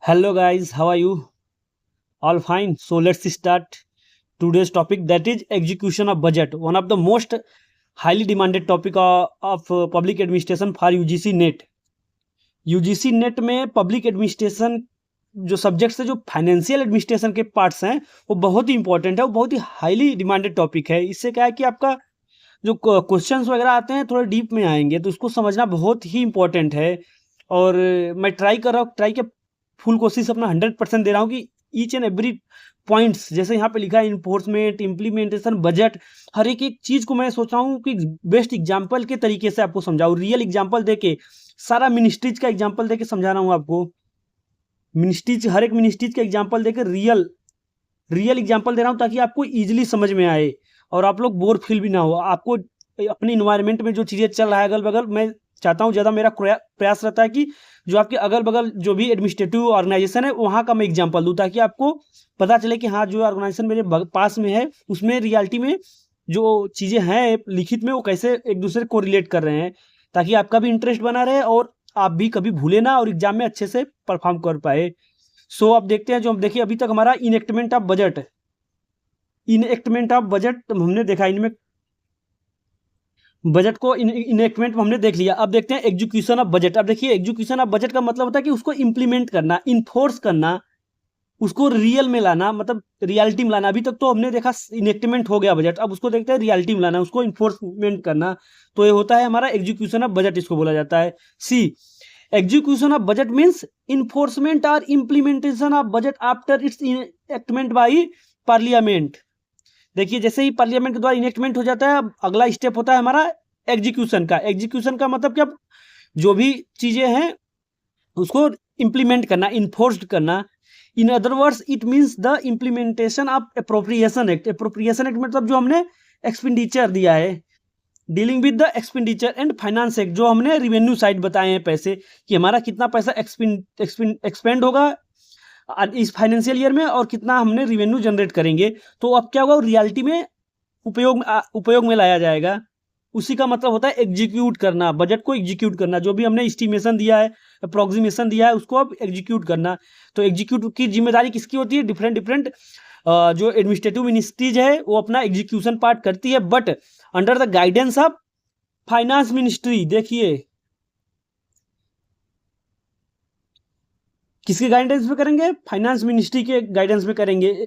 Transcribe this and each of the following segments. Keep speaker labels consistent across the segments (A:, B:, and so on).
A: Hello guys, how are you? All fine. So let's start today's topic, that is execution of budget. One of the most highly demanded topic of public administration for UGC NET. UGC net में public administration जो subjects है, जो financial administration के parts हैं, वो बहुत ही important है, वो बहुत ही हाईली डिमांडेड टॉपिक है। इससे क्या है कि आपका जो क्वेश्चंस वगैरह आते हैं थोड़े डीप में आएंगे, तो उसको समझना बहुत ही इंपॉर्टेंट है। और मैं ट्राई के फुल कोशिश अपना 100% दे रहा हूँ कि ईच एंड एवरी पॉइंट्स, जैसे यहाँ पे लिखा है इन्फोर्समेंट, इम्प्लीमेंटेशन, बजट, हर एक एक चीज़ को मैं सोच रहा हूँ कि बेस्ट एग्जाम्पल के तरीके से आपको समझाऊँ, रियल एग्जाम्पल दे के, सारा मिनिस्ट्रीज का एग्जाम्पल दे के समझा रहा हूँ आपको। मिनिस्ट्रीज, हर एक मिनिस्ट्रीज का एग्जाम्पल दे के रियल एग्जाम्पल दे रहा हूँ, ताकि आपको ईजिली समझ में आए और आप लोग बोर फील भी ना हो। आपको अपने इन्वायरमेंट में जो चीज़ें चल रहा है अगल बगल, मैं चाहता हूँ ज़्यादा मेरा प्रयास रहता है कि जो आपके अगल बगल जो भी एडमिनिस्ट्रेटिव ऑर्गेनाइजेशन है वहाँ का मैं एग्जांपल दूँ, ताकि आपको पता चले कि हाँ, जो ऑर्गेनाइजेशन मेरे पास में है उसमें रियलिटी में जो चीज़ें हैं लिखित में वो कैसे एक दूसरे को रिलेट कर रहे हैं, ताकि आपका भी इंटरेस्ट बना रहे और आप भी कभी भूले ना और एग्जाम में अच्छे से परफॉर्म कर पाए। सो अब देखते हैं, जो हम देखिए अभी तक हमारा इनएक्टमेंट ऑफ बजट हमने देखा, इनमें बजट को इनएक्टमेंट हमने देख लिया। अब देखते हैं एग्जीक्यूशन ऑफ बजट। अब देखिए, एग्जीक्यूशन ऑफ बजट का मतलब होता है कि उसको इंप्लीमेंट करना, इन्फोर्स करना, उसको रियल में लाना, मतलब रियलिटी में लाना। अभी तक तो हमने देखा इनएक्टमेंट हो गया बजट, अब उसको देखते हैं रियलिटी में लाना, उसको इन्फोर्समेंट करना। तो ये होता है हमारा एग्जीक्यूशन ऑफ बजट, इसको बोला जाता है। See, execution of budget means enforcement और implementation of budget after its enactment by parliament. देखिए, जैसे ही पार्लियामेंट के द्वारा इनेक्टमेंट हो जाता है, अब अगला स्टेप होता है हमारा एग्जीक्यूशन का। एग्जीक्यूशन का मतलब क्या, जो भी चीजें हैं उसको इंप्लीमेंट करना, इन्फोर्स्ड करना। In other words it means the implementation of appropriation act. Appropriation act मतलब जो हमने एक्सपेंडिचर दिया है, dealing with the expenditure and finance act, जो हमने रिवेन्यू साइड बताए हैं पैसे, कि हमारा कितना पैसा एक्सपेंड होगा इस फाइनेंशियल ईयर में और कितना हमने रिवेन्यू जनरेट करेंगे। तो अब क्या होगा, रियलिटी में उपयोग में लाया जाएगा। उसी का मतलब होता है एग्जीक्यूट करना, बजट को एग्जीक्यूट करना। जो भी हमने एस्टिमेशन दिया है, अप्रोक्सीमेशन दिया है, उसको अब एग्जीक्यूट करना। तो एग्जीक्यूट की जिम्मेदारी किसकी होती है? डिफरेंट जो एडमिनिस्ट्रेटिव मिनिस्ट्रीज है वो अपना एग्जीक्यूशन पार्ट करती है, but under the guidance of finance ministry. देखिए, किसके गाइडेंस में करेंगे? फाइनेंस मिनिस्ट्री के गाइडेंस में करेंगे।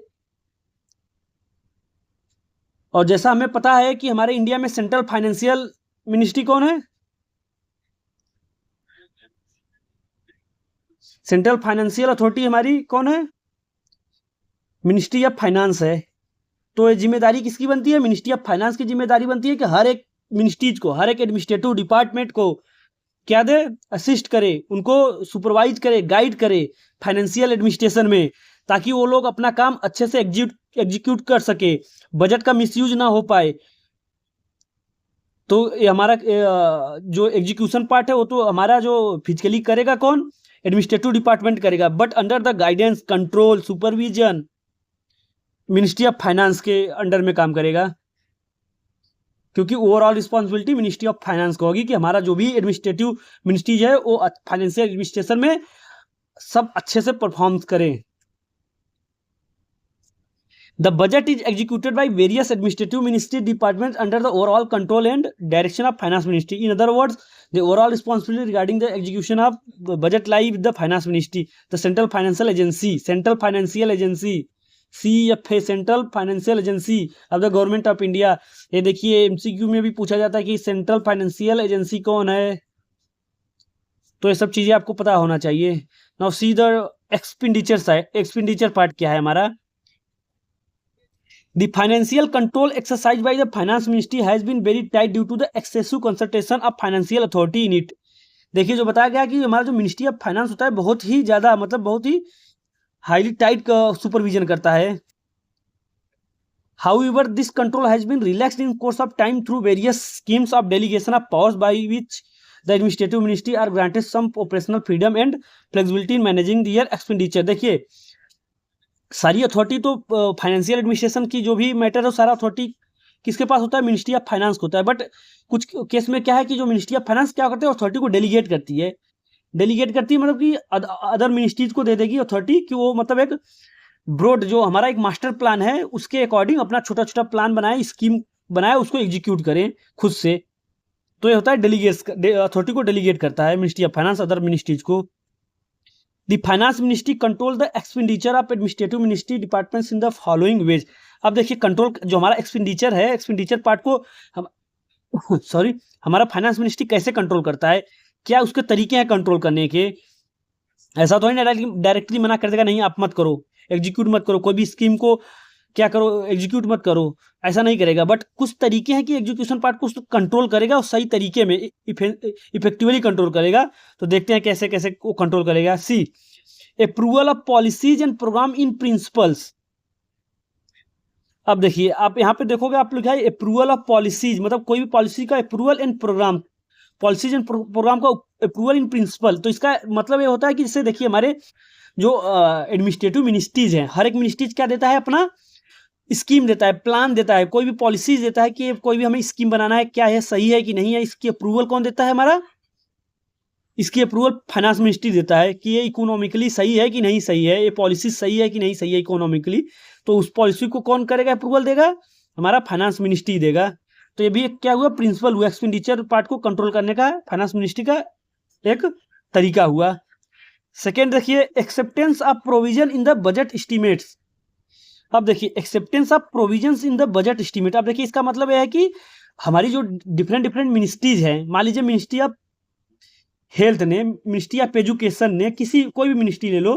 A: और जैसा हमें पता है कि हमारे इंडिया में सेंट्रल फाइनेंशियल मिनिस्ट्री कौन है? सेंट्रल फाइनेंशियल अथॉरिटी हमारी कौन है? मिनिस्ट्री ऑफ फाइनेंस है। तो ये जिम्मेदारी किसकी बनती है? मिनिस्ट्री ऑफ फाइनेंस की जिम्मेदारी बनती है कि हर एक मिनिस्ट्रीज को, हर एक एडमिनिस्ट्रेटिव डिपार्टमेंट को क्या दे? असिस्ट करे, उनको सुपरवाइज करे, गाइड करे फाइनेंशियल एडमिनिस्ट्रेशन में, ताकि वो लोग अपना काम अच्छे से एग्जीक्यूट कर सके, बजट का मिसयूज ना हो पाए। तो ये हमारा जो एग्जीक्यूशन पार्ट है वो तो हमारा जो फिजिकली करेगा कौन? एडमिनिस्ट्रेटिव डिपार्टमेंट करेगा, but under the guidance, control, supervision ministry of finance के अंडर में काम करेगा, क्योंकि overall responsibility ministry of finance को होगी कि हमारा जो भी एडमिनिस्ट्रेटिव मिनिस्ट्रीज है वो फाइनेंशियल एडमिनिस्ट्रेशन में सब अच्छे से परफॉर्म करें। The budget is executed by various administrative ministry departments under the overall control and direction of finance ministry. In other words, the overall responsibility regarding the execution of the budget lie with the finance ministry, the central financial agency, CFA, central financial agency of the government of India. ये देखिए, MCQ में भी पूछा जाता है कि central financial agency कौन है, तो ये सब चीजें आपको पता होना चाहिए। Now see the expenditure side. Expenditure part क्या है हमारा? The financial control exercised by the finance ministry has been very tight due to the excessive concentration of financial authority in it. देखिए, जो बताया गया कि हमारा जो मिनिस्ट्री ऑफ फाइनेंस होता है बहुत ही ज्यादा, मतलब बहुत ही हाईली टाइट का सुपरविजन करता है। However, this control has been relaxed in course of time through various schemes of delegation of powers by which the administrative ministry are granted some operational freedom and flexibility in managing their expenditure. देखिए, सारी authority तो financial administration की जो भी matter है सारा authority किसके पास होता है? मिनिस्ट्री ऑफ फाइनेंस को होता है। बट कुछ केस में क्या है कि जो मिनिस्ट्री ऑफ फाइनेंस क्या करते हैं, अथॉरिटी को डेलीगेट करती है डेलीगेट करती है मतलब कि अदर मिनिस्ट्रीज को दे देगी अथॉरिटी कि वो मतलब एक ब्रॉड जो हमारा एक मास्टर प्लान है उसके अकॉर्डिंग अपना छोटा छोटा प्लान बनाए, स्कीम बनाए, उसको एग्जीक्यूट करें खुद से। तो ये होता है डेलीगेट, अथॉरिटी को डेलीगेट करता है ministry of finance other ministries को। The finance ministry control the expenditure of administrative ministry departments in the following ways. अब देखिए कंट्रोल जो हमारा एक्सपेंडिचर है, एक्सपेंडिचर पार्ट को हम सॉरी हमारा फाइनेंस मिनिस्ट्री कैसे कंट्रोल करता है, क्या उसके तरीके हैं कंट्रोल करने के। ऐसा तो है डायरेक्टली मना कर देगा नहीं आप मत करो, एग्जीक्यूट मत करो, कोई भी स्कीम को क्या करो एग्जीक्यूट मत करो, ऐसा नहीं करेगा। बट कुछ तरीके हैं कि एग्जीक्यूशन पार्ट को कंट्रोल करेगा और सही तरीके में इफेक्टिवली कंट्रोल करेगा। तो देखते हैं कैसे कैसे वो कंट्रोल करेगा। See approval of policies and program in principles. अब देखिए आप यहाँ पे देखोगे आप लिखा है अप्रूवल ऑफ पॉलिसीज, मतलब कोई भी पॉलिसी का approval and programme, policies and programme का अप्रूवल इन प्रिंसिपल। तो इसका मतलब ये होता है कि जैसे देखिए हमारे जो एडमिनिस्ट्रेटिव मिनिस्ट्रीज हैं, हर एक मिनिस्ट्रीज क्या देता है अपना स्कीम देता है, प्लान देता है, कोई भी पॉलिसीज देता है कि कोई भी हमें स्कीम बनाना है, क्या है सही है कि नहीं है, इसकी अप्रूवल कौन देता है हमारा, इसकी अप्रूवल फाइनेंस मिनिस्ट्री देता है कि ये इकोनॉमिकली सही है कि नहीं सही है, ये पॉलिसी सही है कि नहीं सही है इकोनॉमिकली। तो उस पॉलिसी को कौन करेगा अप्रूवल देगा, हमारा फाइनेंस मिनिस्ट्री देगा। तो ये भी एक क्या हुआ प्रिंसिपल हुआ, एक्सपेंडिचर पार्ट को कंट्रोल करने का फाइनेंस मिनिस्ट्री का एक तरीका हुआ। सेकेंड देखिए acceptance of provision in the budget estimates. अब देखिए acceptance of provisions in the budget estimate. अब देखिए इसका मतलब यह है कि हमारी जो डिफरेंट डिफरेंट मिनिस्ट्रीज हैं, मान लीजिए मिनिस्ट्री ऑफ हेल्थ ने, मिनिस्ट्री ऑफ एजुकेशन ने, किसी कोई भी मिनिस्ट्री ले लो,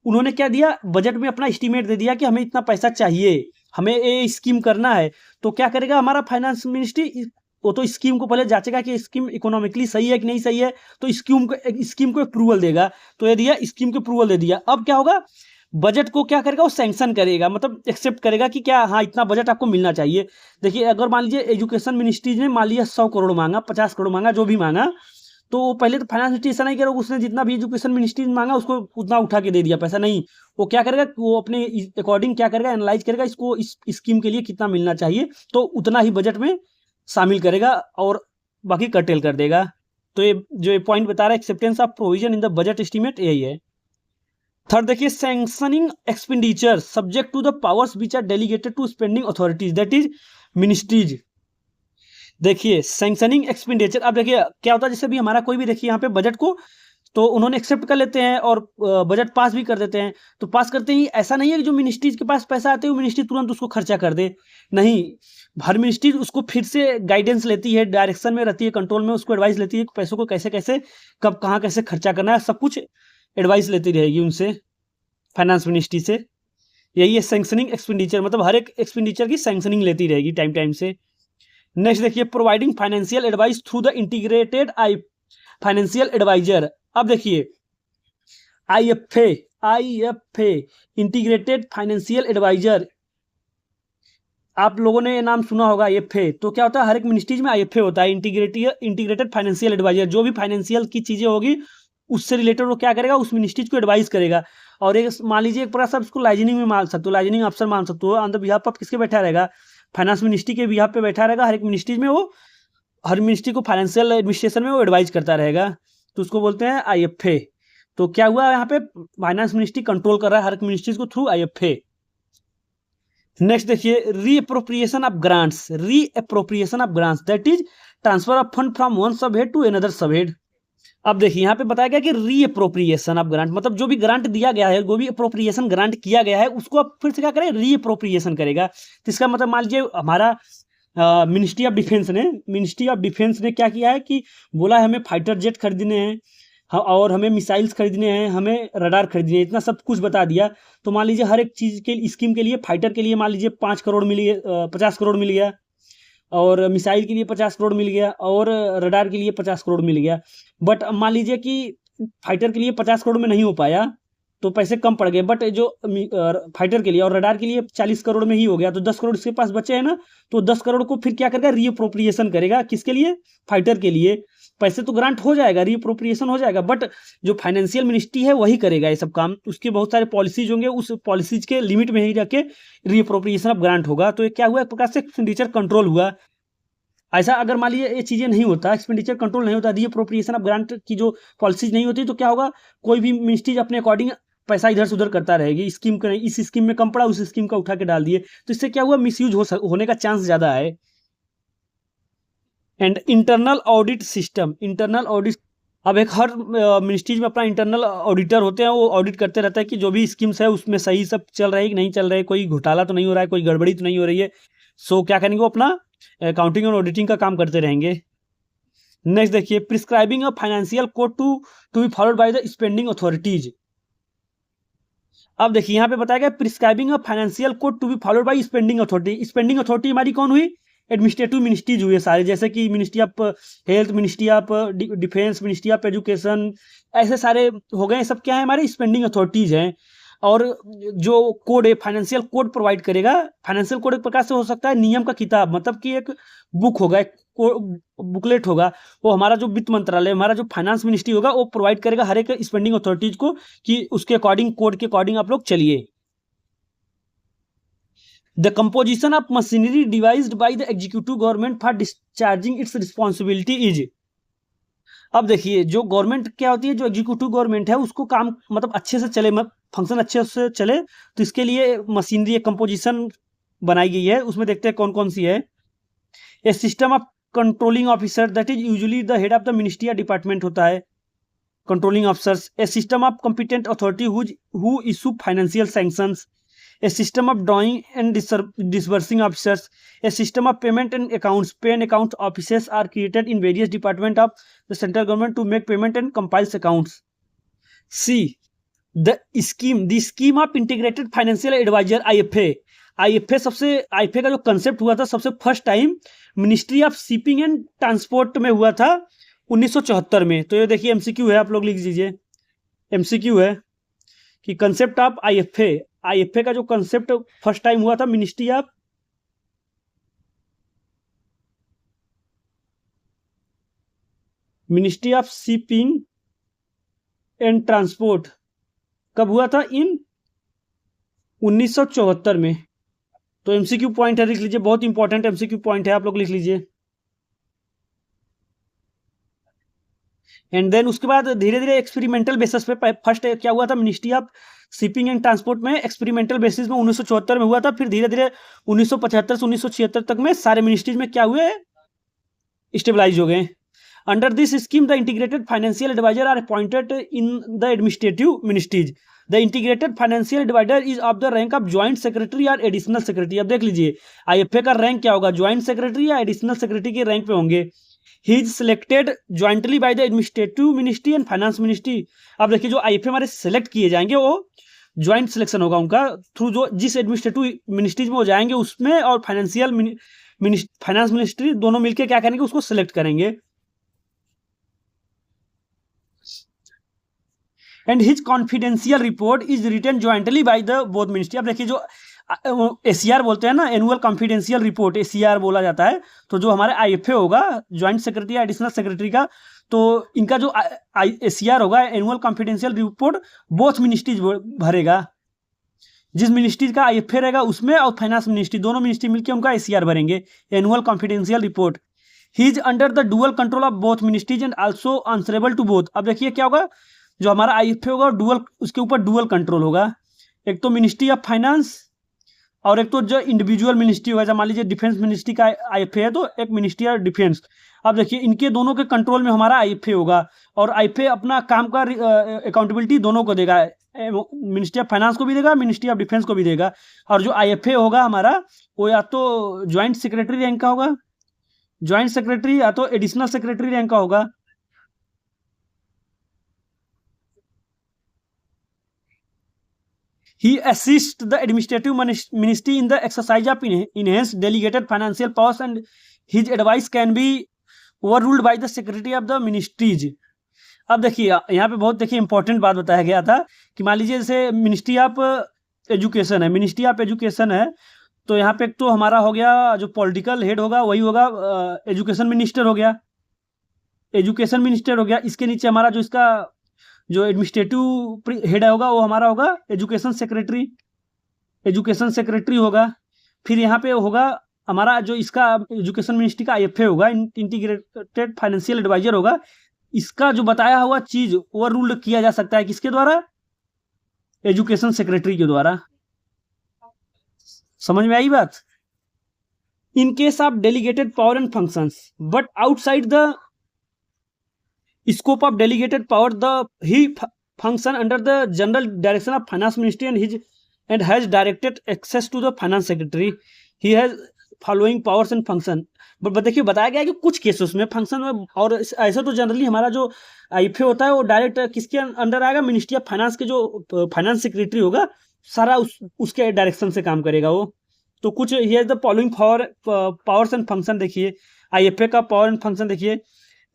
A: उन्होंने क्या दिया बजट में अपना एस्टिमेट दे दिया कि हमें इतना पैसा चाहिए, हमें ये स्कीम करना है। तो क्या करेगा हमारा फाइनेंस मिनिस्ट्री, वो तो स्कीम को पहले जांचेगा कि स्कीम इकोनॉमिकली सही है कि नहीं सही है, तो स्कीम को अप्रूवल देगा। तो ये दिया स्कीम को अप्रूवल दे दिया। अब क्या होगा बजट को क्या करेगा वो सैंक्शन करेगा, मतलब एक्सेप्ट करेगा कि क्या हाँ इतना बजट आपको मिलना चाहिए। देखिए अगर मान लीजिए एजुकेशन मिनिस्ट्री ने मान लिया 100 करोड़ मांगा, 50 करोड़ मांगा, जो भी मांगा, तो पहले तो फाइनेंस मिनिस्ट्री ऐसा नहीं करेगा उसने जितना भी एजुकेशन मिनिस्ट्री ने मांगा उसको उतना उठा के दे दिया पैसा, नहीं। वो क्या करेगा वो अपने अकॉर्डिंग क्या करेगा एनालाइज करेगा इसको इस स्कीम के लिए कितना मिलना चाहिए, तो उतना ही बजट में शामिल करेगा और बाकी कर्टेल कर देगा। तो ये जो पॉइंट बता रहा है acceptance of provision in the budget estimate यही है। थर्ड देखिए sanctioning expenditure subject to the powers which are delegated to spending authorities that is ministries. देखिए सैंक्शनिंग एक्सपेंडिचर, अब देखिए क्या होता है जैसे भी हमारा कोई भी देखिए यहाँ पे बजट को तो उन्होंने एक्सेप्ट कर लेते हैं और बजट पास भी कर देते हैं। तो पास करते ही ऐसा नहीं है कि जो मिनिस्ट्रीज के पास पैसा आते हैं वो मिनिस्ट्री तुरंत उसको खर्चा कर दे, नहीं। हर मिनिस्ट्री उसको फिर से गाइडेंस लेती है, डायरेक्शन में रहती है, कंट्रोल में उसको एडवाइस लेती है पैसों को कैसे कैसे कब कहाँ कैसे खर्चा करना है, सब कुछ एडवाइस लेती रहेगी उनसे, फाइनेंस मिनिस्ट्री से। यही है सैंक्शनिंग एक्सपेंडिचर, मतलब हर एक एक्सपेंडिचर की सैंक्शनिंग लेती रहेगी टाइम टाइम से। नेक्स्ट देखिए providing financial advice through the integrated financial adviser. अब देखिए आईएफए इंटीग्रेटेड फाइनेंशियल एडवाइजर, आप लोगों ने ये नाम सुना होगा आईएफए। तो क्या होता है हर एक मिनिस्ट्रीज में आईएफए होता है, इंटीग्रेटेड फाइनेंशियल एडवाइजर। जो भी फाइनेंशियल की चीजें होगी उससे रिलेटेड वो क्या करेगा उस मिनिस्ट्रीज को एडवाइस करेगा। और एक मान लीजिए एक प्रकार से उसको लाइजनिंग में मान सकते हो, लाइजनिंग अफसर मान सकते हो, ऑन द बिहाफ ऑफ किसके बैठा रहेगा, फाइनेंस मिनिस्ट्री के बिहाफ पे बैठा रहेगा। हर एक मिनिस्ट्रीज में वो हर मिनिस्ट्री को फाइनेंशियल एडमिनिस्ट्रेशन में वो एडवाइस करता रहेगा, तो उसको बोलते हैं आईएफए। तो क्या हुआ यहाँ पे फाइनेंस मिनिस्ट्री कंट्रोल कर रहा है हर एक मिनिस्ट्रीज को थ्रू आईएफए। नेक्स्ट देखिए reappropriation of grants, reappropriation of grants that is transfer of fund from one sub head to another sub head. अब देखिए यहाँ पे बताया गया कि रीअप्रोप्रिएशन ऑफ ग्रांट, मतलब जो भी ग्रांट दिया गया है, जो भी अप्रोप्रिएशन ग्रांट किया गया है उसको अब फिर से क्या करें रीअप्रोप्रिएशन करेगा। तो इसका मतलब मान लीजिए हमारा मिनिस्ट्री ऑफ डिफेंस ने क्या किया है कि बोला है हमें फाइटर जेट खरीदने हैं और हमें मिसाइल्स खरीदने हैं, हमें रडार खरीदने हैं, इतना सब कुछ बता दिया। तो मान लीजिए हर एक चीज़ के स्कीम के लिए फाइटर के लिए मान लीजिए 5 करोड़ मिल गया, 50 करोड़ मिल गया, और मिसाइल के लिए 50 करोड़ मिल गया, और रडार के लिए 50 करोड़ मिल गया। बट मान लीजिए कि फाइटर के लिए 50 करोड़ में नहीं हो पाया तो पैसे कम पड़ गए, बट जो फाइटर के लिए और रडार के लिए 40 करोड़ में ही हो गया, तो 10 करोड़ इसके पास बचे हैं ना, तो 10 करोड़ को फिर क्या करेगा रीअप्रोप्रिएशन करेगा, किसके लिए, फाइटर के लिए। पैसे तो ग्रांट हो जाएगा, रीअप्रोप्रिएशन हो जाएगा, बट जो फाइनेंशियल मिनिस्ट्री है वही करेगा ये सब काम। उसके बहुत सारे पॉलिसीज होंगे, उस पॉलिसीज के लिमिट में ही रह के रीअप्रोप्रिएशन ऑफ ग्रांट होगा। तो ये क्या हुआ एक प्रकार से एक्सपेंडिचर कंट्रोल हुआ। ऐसा अगर मान लीजिए ये चीज़ें नहीं होता, एक्सपेंडिचर कंट्रोल नहीं होता, दी अप्रोप्रिएशन ऑफ ग्रांट की जो पॉलिसीज नहीं होती, तो क्या होगा, कोई भी मिनिस्ट्री अपने अकॉर्डिंग पैसा इधर से उधर करता रहेगी, स्कीम का इस स्कीम में कम पड़ा, उस स्कीम का उठा के डाल दिए, तो इससे क्या हुआ, मिसयूज होने का चांस ज़्यादा है। एंड इंटरनल ऑडिट, अब एक हर मिनिस्ट्रीज में अपना इंटरनल ऑडिटर होते हैं, वो ऑडिट करते रहता है कि जो भी स्कीम्स है उसमें सही सब चल रहा है कि नहीं चल रहा है, कोई घोटाला तो नहीं हो रहा है, कोई गड़बड़ी तो नहीं हो रही है। सो क्या करेंगे, वो अपना अकाउंटिंग और ऑडिटिंग का काम करते रहेंगे। नेक्स्ट देखिए, prescribing a financial code to be followed by the spending authorities. अब देखिए यहाँ पे बताया गया, prescribing a financial code to be followed by spending authority. Spending authority हमारी कौन हुई, एडमिनिस्ट्रेटिव मिनिस्ट्रीज हुए सारे, जैसे कि ministry of health, ministry of defence, ministry of education, ऐसे सारे हो गए। सब क्या है, हमारे स्पेंडिंग अथॉरिटीज हैं। और जो कोड है, फाइनेंशियल कोड प्रोवाइड करेगा। फाइनेंशियल कोड एक प्रकार से हो सकता है नियम का किताब, मतलब कि एक बुक होगा, एक बुकलेट होगा, वो हमारा जो वित्त मंत्रालय, हमारा जो फाइनेंस मिनिस्ट्री होगा, वो प्रोवाइड करेगा हर एक स्पेंडिंग अथॉरिटीज को कि उसके अकॉर्डिंग, कोड के अकॉर्डिंग आप लोग चलिए। The composition of machinery devised bye the executive government for discharging it's responsibility is. अब देखिए, जो गवर्नमेंट क्या होती है, जो एग्जीक्यूटिव गवर्नमेंट है, उसको काम मतलब अच्छे से चले, फंक्शन अच्छे से चले, तो इसके लिए मशीनरी कंपोजिशन बनाई गई है। उसमें देखते हैं कौन कौन सी है। A system of controlling officer, that is usually the head of the ministry या डिपार्टमेंट होता है controlling officers. A system of competent authority who issue financial sanctions. A system of drawing and disbursing officers. A system of payment and accounts. Pay and account offices are created in various departments of the central government to make payment and compile accounts. C. The scheme of integrated financial advisor, IFA. IFA IFA का जो concept हुआ था सबसे first time ministry of shipping and transport में हुआ था 1974 में। तो ये देखिए एमसीक्यू है, आप लोग लिख लीजिए, एमसीक्यू है कि कंसेप्ट ऑफ आईएफए का जो कंसेप्ट फर्स्ट टाइम हुआ था ministry of shipping and transport कब हुआ था, इन 1974 में। तो एमसीक्यू पॉइंट है, लिख लीजिए, बहुत इंपॉर्टेंट एमसीक्यू पॉइंट है, आप लोग लिख लीजिए। एंड देन उसके बाद धीरे धीरे एक्सपेरिमेंटल बेसिस पे, फर्स्ट क्या हुआ था, ministry of shipping and transport में एक्सपेरिमेंटल बेसिस में 1974 में हुआ था। फिर धीरे धीरे 1975 से 1976 तक में सारे मिनिस्ट्रीज में क्या हुए, स्टेबलाइज हो गए। Under this scheme the integrated financial adviser are appointed in the administrative ministries. The integrated financial adviser is of the rank of joint secretary और एडिशनल सेक्रेटरी। अब देख लीजिए आईएफए का रैंक क्या होगा, ज्वाइंट सेक्रेटरी या एडिशनल सेक्रेटरी के rank पे होंगे। He is selected jointly by the administrative ministry and finance ministry. अब देखिए जो आईएफए हमारे सिलेक्ट किए जाएंगे वो ज्वाइंट सिलेक्शन होगा उनका, थ्रू जो जिस एडमिनिस्ट्रेटिव मिनिस्ट्रीज में वो जाएंगे उसमें, और फाइनेंस मिनिस्ट्री दोनों मिलकर क्या करेंगे, उसको सिलेक्ट करेंगे। And his confidential report is written jointly by the both ministry. अब देखिए जो एसीआर बोलते हैं ना, एनुअल कॉन्फिडेंशियल रिपोर्ट, एसीआर बोला जाता है। तो जो हमारे आईएफए होगा, ज्वाइंट सेक्रेटरी या एडिशनल सेक्रेटरी का, तो इनका जो एसीआर होगा, annual confidential report, both ministries भरेगा। जिस मिनिस्ट्री का आईएफए रहेगा उसमें, और फाइनेंस मिनिस्ट्री, दोनों मिनिस्ट्री मिलकर उनका एसीआर भरेंगे, annual confidential report. He is under the dual control of both ministries and also answerable to both. अब देखिए क्या होगा, जो हमारा आईएफए होगा डुअल, उसके ऊपर डुअल कंट्रोल होगा, एक तो मिनिस्ट्री ऑफ फाइनेंस और एक तो जो इंडिविजुअल मिनिस्ट्री होगा। मान लीजिए डिफेंस मिनिस्ट्री का आईएफए है तो एक मिनिस्ट्री ऑफ डिफेंस। अब देखिए इनके दोनों के कंट्रोल में हमारा आईएफए होगा, और आईएफए अपना काम का अकाउंटेबिलिटी दोनों को देगा, मिनिस्ट्री ऑफ फाइनेंस को भी देगा, मिनिस्ट्री ऑफ डिफेंस को भी देगा। और जो आईएफए होगा हमारा, वो या तो ज्वाइंट सेक्रेटरी रैंक का होगा, ज्वाइंट सेक्रेटरी, या तो एडिशनल सेक्रेटरी रैंक का होगा। He assists the administrative ministry in the exercise of enhanced delegated financial powers, and his advice can be overruled by the secretary of the ministries. अब देखिए यहाँ पे बहुत देखिए इंपॉर्टेंट बात बताया गया था कि मान लीजिए जैसे मिनिस्ट्री ऑफ एजुकेशन है, मिनिस्ट्री ऑफ एजुकेशन है, तो यहाँ पे एक तो हमारा हो गया जो पॉलिटिकल हेड होगा वही होगा एजुकेशन मिनिस्टर हो गया, एजुकेशन मिनिस्टर हो गया। इसके नीचे हमारा जो इसका जो एडमिनिस्ट्रेटिव हेड होगा वो हमारा होगा एजुकेशन सेक्रेटरी, एजुकेशन सेक्रेटरी होगा। फिर यहाँ पे होगा हमारा जो इसका एजुकेशन मिनिस्ट्री का IFA होगा, इंटीग्रेटेड फाइनेंशियल एडवाइजर होगा, इसका जो बताया हुआ चीज ओवर रूल किया जा सकता है किसके द्वारा? एजुकेशन सेक्रेटरी के द्वारा। समझ में आई बात? In case of delegated power and functions but outside the scope of delegated power the he function under the general direction of finance ministry and has directed access to the finance secretary. He has following powers and function. But देखिए बताया गया है कि कुछ cases में function में, और ऐसा तो जनरली हमारा जो IFA होता है वो डायरेक्ट किसके अंडर आएगा? मिनिस्ट्री ऑफ फाइनेंस के जो फाइनेंस सेक्रेटरी होगा सारा उसके डायरेक्शन से काम करेगा वो। तो कुछ ये the following powers and function देखिए, IFA का पावर एंड फंक्शन देखिए।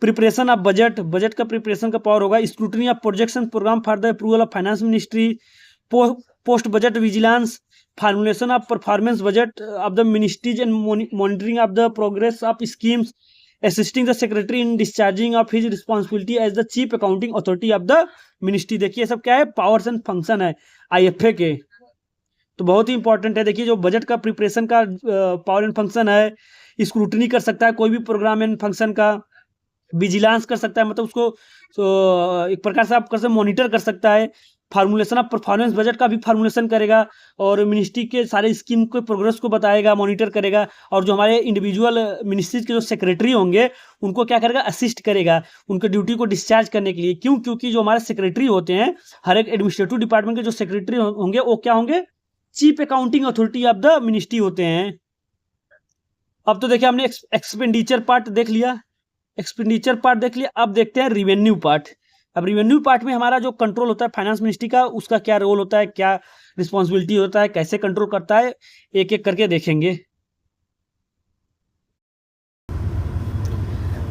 A: प्रिपरेशन ऑफ बजट, बजट का प्रिपरेशन का पावर होगा। Scrutiny of projects and programme for the approval of finance ministry. Post budget vigilance, formulation of performance budget of the ministries and monitoring of the progress of schemes, assisting the secretary in discharging of his responsibility as the chief accounting authority of the ministry. देखिए सब क्या है? Powers and function है IFA के। तो बहुत ही important है। देखिए जो बजट का प्रिपरेशन का पावर एंड फंक्शन है, स्क्रूटनी कर सकता है कोई भी प्रोग्राम एंड फंक्शन का, विजिलेंस कर सकता है मतलब उसको एक प्रकार से आप कर मॉनिटर कर सकता है। फार्मुलेशन ऑफ परफॉर्मेंस बजट का भी फार्मुलेशन करेगा और मिनिस्ट्री के सारे स्कीम के प्रोग्रेस को बताएगा, मॉनिटर करेगा। और जो हमारे इंडिविजुअल मिनिस्ट्रीज के जो सेक्रेटरी होंगे उनको क्या करेगा? असिस्ट करेगा उनके ड्यूटी को डिस्चार्ज करने के लिए। क्यों? क्योंकि जो हमारे सेक्रेटरी होते हैं, हर एक एडमिनिस्ट्रेटिव डिपार्टमेंट के जो सेक्रेटरी होंगे वो क्या होंगे? Chief accounting authority of the ministry होते हैं। अब तो देखिए हमने एक्सपेंडिचर पार्ट देख लिया, एक्सपेंडिचर पार्ट देख लिया। अब देखते हैं रिवेन्यू पार्ट। अब रिवेन्यू पार्ट में हमारा जो कंट्रोल होता है फाइनेंस मिनिस्ट्री का, उसका क्या रोल होता है, क्या रिस्पॉन्सिबिलिटी होता है, कैसे कंट्रोल करता है, एक एक करके देखेंगे।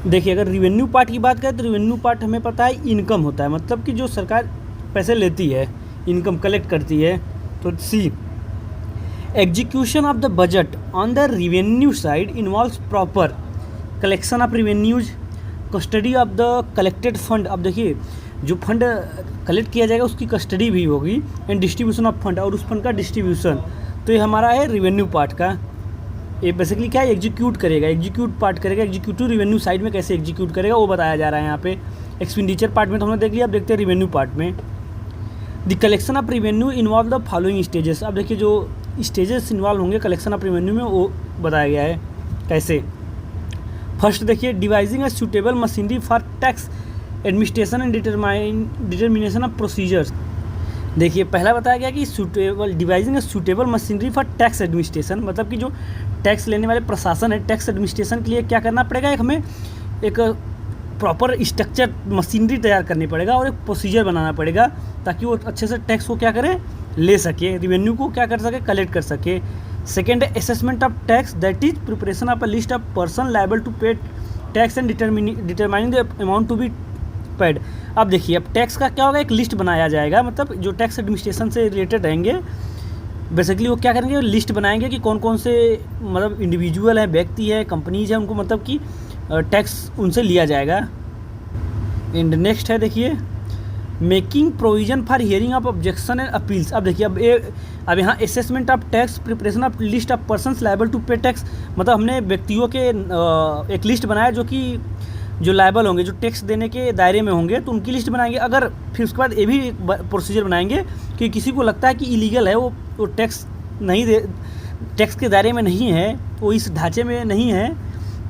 A: देखिए अगर रिवेन्यू पार्ट की बात करें तो रिवेन्यू पार्ट हमें पता है इनकम होता है, मतलब कि जो सरकार पैसे लेती है, इनकम कलेक्ट करती है। तो see execution of the budget on the revenue side involves proper collection of revenues, custody of the collected fund. अब देखिए जो फंड कलेक्ट किया जाएगा उसकी कस्टडी भी होगी, एंड डिस्ट्रीब्यूशन ऑफ फंड, और उस फंड का डिस्ट्रीब्यूशन। तो ये हमारा है रिवेन्यू पार्ट का। ये बेसिकली क्या है? एग्जीक्यूट करेगा, एग्जीक्यूट पार्ट करेगा। एग्जीक्यूटिव रिवेन्यू साइड में कैसे एग्जीक्यूट करेगा वो बताया जा रहा है यहाँ पे। एक्सपेंडिचर पार्ट में तो हमने देख लिया, अब देखते हैं रिवेन्यू पार्ट में। The collection of revenue involve the following stages. अब देखिए जो स्टेजेस इन्वॉल्व होंगे कलेक्शन ऑफ रिवेन्यू में वो बताया गया है कैसे। फर्स्ट देखिए devising a suitable machinery for tax administration and determination of procedures. देखिए पहला बताया गया कि suitable devising a suitable machinery for tax administration, मतलब कि जो टैक्स लेने वाले प्रशासन है, टैक्स एडमिनिस्ट्रेशन के लिए क्या करना पड़ेगा? एक हमें एक प्रॉपर स्ट्रक्चर मशीनरी तैयार करनी पड़ेगा और एक प्रोसीजर बनाना पड़ेगा ताकि वो अच्छे से टैक्स को क्या करें? ले सके, रिवेन्यू को क्या कर सके? कलेक्ट कर सके। सेकेंड है assessment of tax, that is preparation of a list of person liable to pay tax and determining the amount to be paid. अब देखिए अब टैक्स का क्या होगा? एक लिस्ट बनाया जाएगा, मतलब जो टैक्स एडमिनिस्ट्रेशन से रिलेटेड रहेंगे बेसिकली वो क्या करेंगे? लिस्ट बनाएंगे कि कौन कौन से मतलब इंडिविजुअल है, व्यक्ति है, कंपनीज है, उनको मतलब कि टैक्स उनसे लिया जाएगा। एंड नेक्स्ट है देखिए making provision for hearing of objection and appeals. अब देखिए अब यहाँ assessment of tax, preparation of list of persons liable to pay tax, मतलब हमने व्यक्तियों के एक लिस्ट बनाया जो लायबल होंगे, जो टैक्स देने के दायरे में होंगे, तो उनकी लिस्ट बनाएंगे। अगर फिर उसके बाद ये भी प्रोसीजर बनाएंगे कि किसी को लगता है कि इलीगल है, वो टैक्स नहीं दे, टैक्स के दायरे में नहीं है, वो इस ढांचे में नहीं है,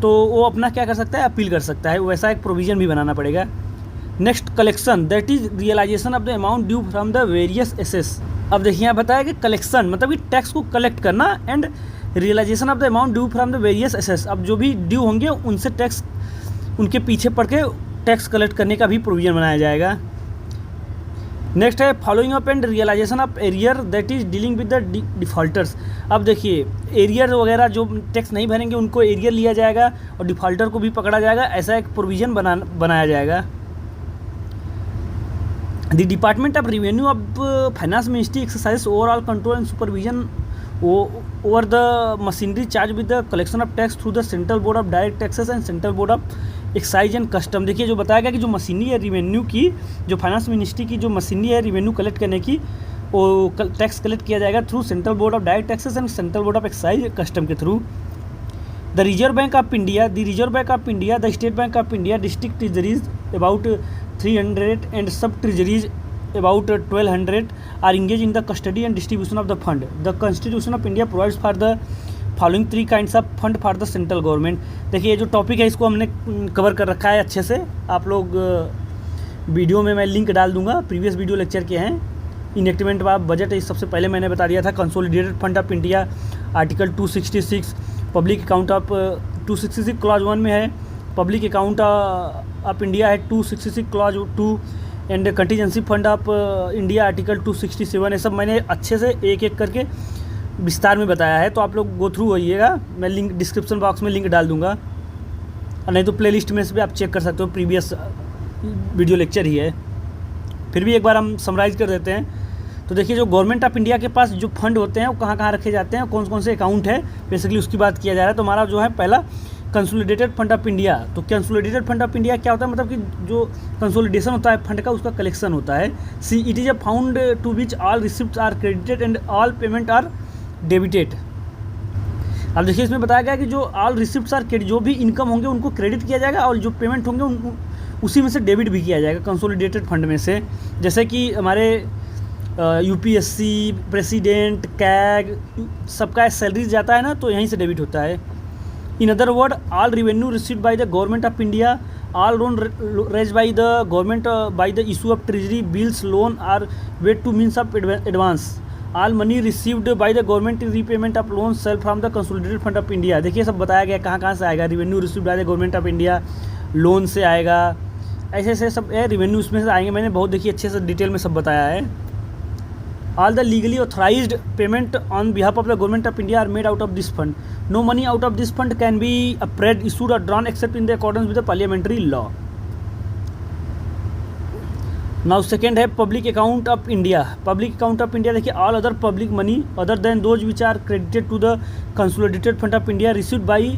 A: तो वो अपना क्या कर सकता है? अपील कर सकता है। वैसा एक प्रोविज़न भी बनाना पड़ेगा। Next collection, that is realisation of the amount due from the various assessees. अब देखिए यहाँ बताया कि कलेक्शन मतलब कि टैक्स को कलेक्ट करना, and realisation of the amount due from the various assessees. अब जो भी ड्यू होंगे उनसे टैक्स, उनके पीछे पड़ के टैक्स कलेक्ट करने का भी प्रोविजन बनाया जाएगा। नेक्स्ट है following up and realisation of arrear, that is dealing with the defaulters. अब देखिए एरियर वगैरह जो टैक्स नहीं भरेंगे उनको एरियर लिया जाएगा और डिफॉल्टर को भी पकड़ा जाएगा, ऐसा एक प्रोविजन बनाया जाएगा। The department of revenue of finance ministry exercise overall control and supervision over the machinery charge with the collection of tax through the central Board of Direct Taxes and Central Board of excise and custom. देखिए जो बताया गया कि जो machinery है revenue की, जो finance ministry की जो मशीनरी है रेवेन्यू कलेक्ट करने की, वो टैक्स कलेक्ट किया जाएगा through Central Board of Direct Taxes and Central Board of Excise Custom के थ्रू। The Reserve Bank of India, the State Bank of India, district treasuries about 300 and sub treasuries about 1200 are engaged in the custody and distribution of the fund. The Constitution of India provides for the following three kinds of fund for the central government. देखिए, ये जो topic है इसको हमने cover कर रखा है अच्छे से। आप लोग वीडियो में मैं लिंक डाल दूंगा, प्रीवियस वीडियो लेक्चर के हैं। इनेक्टमेंट ऑफ बजट इस सबसे पहले मैंने बता दिया था। Consolidated fund of India article 266, public account of 266 clause 1 में है, पब्लिक अकाउंट ऑफ इंडिया है 266 clause 2 and contingency fund of India article 267। ये सब मैंने अच्छे से एक एक करके विस्तार में बताया है, तो आप लोग गो थ्रू होइएगा। मैं लिंक डिस्क्रिप्शन बॉक्स में लिंक डाल दूंगा, और नहीं तो प्लेलिस्ट में से भी आप चेक कर सकते हो, प्रीवियस वीडियो लेक्चर ही है। फिर भी एक बार हम समराइज़ कर देते हैं। तो देखिए, जो गवर्नमेंट ऑफ इंडिया के पास जो फंड होते हैं वो कहाँ कहाँ रखे जाते हैं, कौन कौन से अकाउंट है, बेसिकली उसकी बात किया जा रहा है। तो हमारा जो है पहला कंसोलिडेटेड फंड ऑफ इंडिया। तो कंसोलिडेटेड फंड ऑफ इंडिया क्या होता है, मतलब कि जो कंसोलिडेशन होता है फंड का, उसका कलेक्शन होता है। See it is a fund to which all receipt are credited and all payment are debited. अब देखिए, इसमें बताया गया कि जो ऑल रिसिप्ट्स आर क्रेडिट, जो भी इनकम होंगे उनको क्रेडिट किया जाएगा, और जो पेमेंट होंगे उसी में से डेबिट भी किया जाएगा कंसोलिडेटेड फंड में से। जैसे कि हमारे यूपीएससी, प्रेसिडेंट, कैग, सबका सैलरी जाता है ना, तो यहीं से डेबिट होता है। In other word, all revenue received by the government of India, all loan raise by the government by the issue of treasury bills, loan are ways to means of advance, all money received by the government in repayment of loan shall from the consolidated fund of India. देखिए, सब बताया गया कहाँ कहाँ से आएगा। Revenue received by the government of India, loan से आएगा, ऐसे ऐसे सब रेवेन्यू उसमें से आएंगे। मैंने बहुत देखिए अच्छे से डिटेल में सब बताया है। All the legally authorised payment on behalf of the government of India are made out of this fund. No money out of this fund can be appropriated, issued और drawn except in the accordance with the parliamentary law. Now second है Public account of India. Public account of India, देखिए, all other public money other than those which are credited to the consolidated fund of India received by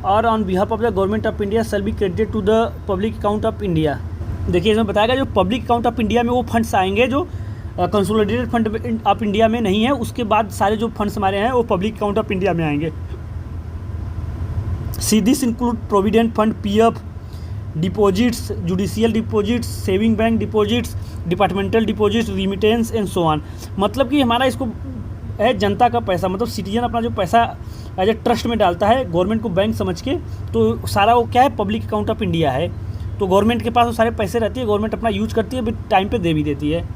A: or on behalf of the government of India shall be credited to the public account of India. देखिए, इसमें बताया गया जो public account of India में वो funds आएंगे जो consolidated fund of India में नहीं है। उसके बाद सारे जो फंड्स हमारे हैं वो पब्लिक अकाउंट ऑफ इंडिया में आएंगे। See this include provident fund, PF, deposits, judicial deposits, saving bank deposits, departmental deposits, remittance and so on. मतलब कि हमारा इसको है जनता का पैसा, मतलब सिटीजन अपना जो पैसा एज ए ट्रस्ट में डालता है गवर्नमेंट को बैंक समझ के, तो सारा वो क्या है, पब्लिक अकाउंट ऑफ इंडिया है। तो गवर्नमेंट के पास वो सारे पैसे रहती है, गवर्नमेंट अपना यूज करती है, टाइम पे दे भी देती है।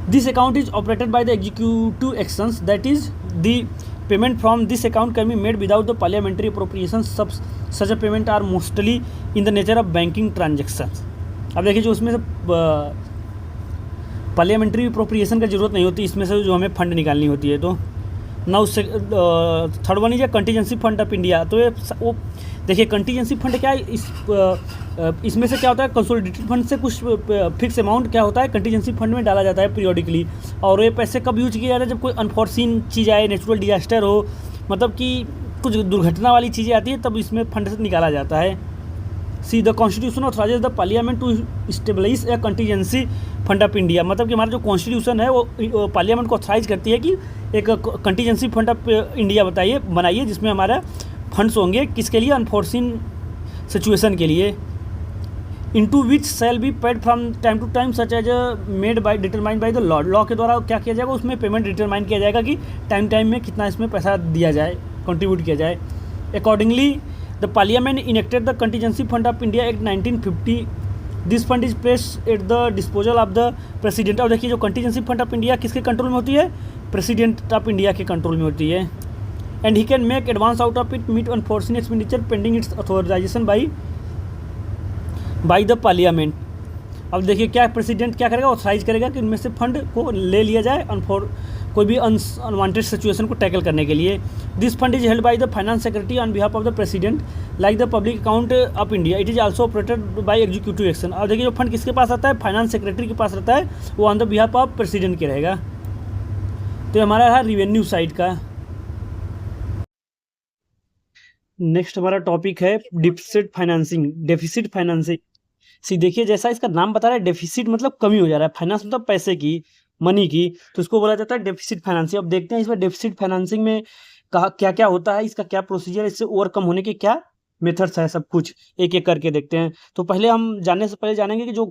A: This account is operated by the executive actions, that is the payment from this account can be made without the parliamentary appropriation. सब such a payment are mostly in the nature of banking transaction. अब देखिए, जो उसमें से parliamentary appropriation का जरूरत नहीं होती, इसमें से जो हमें फंड निकालनी होती है। तो now third one is contingency fund of India. तो ये वो देखिए, कंटीजेंसी फंड क्या है, इसमें से क्या होता है, कंसोलिडेटेड फंड से कुछ फिक्स अमाउंट क्या होता है कंटीजेंसी फंड में डाला जाता है पीरियोडिकली। और ये पैसे कब यूज किया जाता है, जब कोई अनफॉर्सीन चीज़ आए, नेचुरल डिजास्टर हो, मतलब कि कुछ दुर्घटना वाली चीज़ें आती है, तब इसमें फंड से निकाला जाता है। See the constitution authorises the parliament to stabilise a contingency fund of India. मतलब कि हमारा जो कॉन्स्टिट्यूशन है वो पार्लियामेंट को ऑथराइज करती है कि एक कंटीजेंसी फंड ऑफ इंडिया बनाइए, जिसमें हमारा फंड्स होंगे किसके लिए, अनफॉर्सीन सिचुएशन के लिए। Into which shall be paid from time to time such as made by determined by the law. Law के द्वारा क्या किया जाएगा, उसमें पेमेंट डिटरमाइन किया जाएगा कि टाइम में कितना इसमें पैसा दिया जाए, कंट्रीब्यूट किया जाए। Accordingly the parliament enacted the contingency fund of India act 1950। This fund is placed at the disposal of the president. और देखिए, जो कंटीजेंसी फंड ऑफ इंडिया किसके कंट्रोल में होती है, प्रेसिडेंट ऑफ इंडिया के कंट्रोल में होती है। And he can make advance out of it meet unforeseen expenditure pending its authorisation by the parliament. अब देखिए, क्या प्रेसिडेंट क्या करेगा, ऑथराइज करेगा कि उनमें से फंड को ले लिया जाए कोई भी अनवांटेड सिचुएशन को टैकल करने के लिए। This fund is held by the finance secretary on behalf of the president like the public account of India. It is also operated by executive action. और देखिए, जो फंड किसके पास आता है, फाइनेंस सेक्रेटरी के पास रहता है, वो on the behalf of president के रहेगा। तो हमारा रहा रेवेन्यू साइड का। नेक्स्ट हमारा टॉपिक है डेफिसिट फाइनेंसिंग। सी देखिए, जैसा इसका नाम बता रहा है, डेफिसिट मतलब कमी हो जा रहा है, फाइनेंस मतलब पैसे की, मनी की, तो इसको बोला जाता है डेफिसिट फाइनेंसिंग। अब देखते हैं इसमें डेफिसिट फाइनेंसिंग में कहा क्या क्या होता है, इसका क्या प्रोसीजर, इससे ओवरकम होने के क्या मेथड्स है, सब कुछ एक एक करके देखते हैं। तो पहले हम जानने से पहले जानेंगे कि जो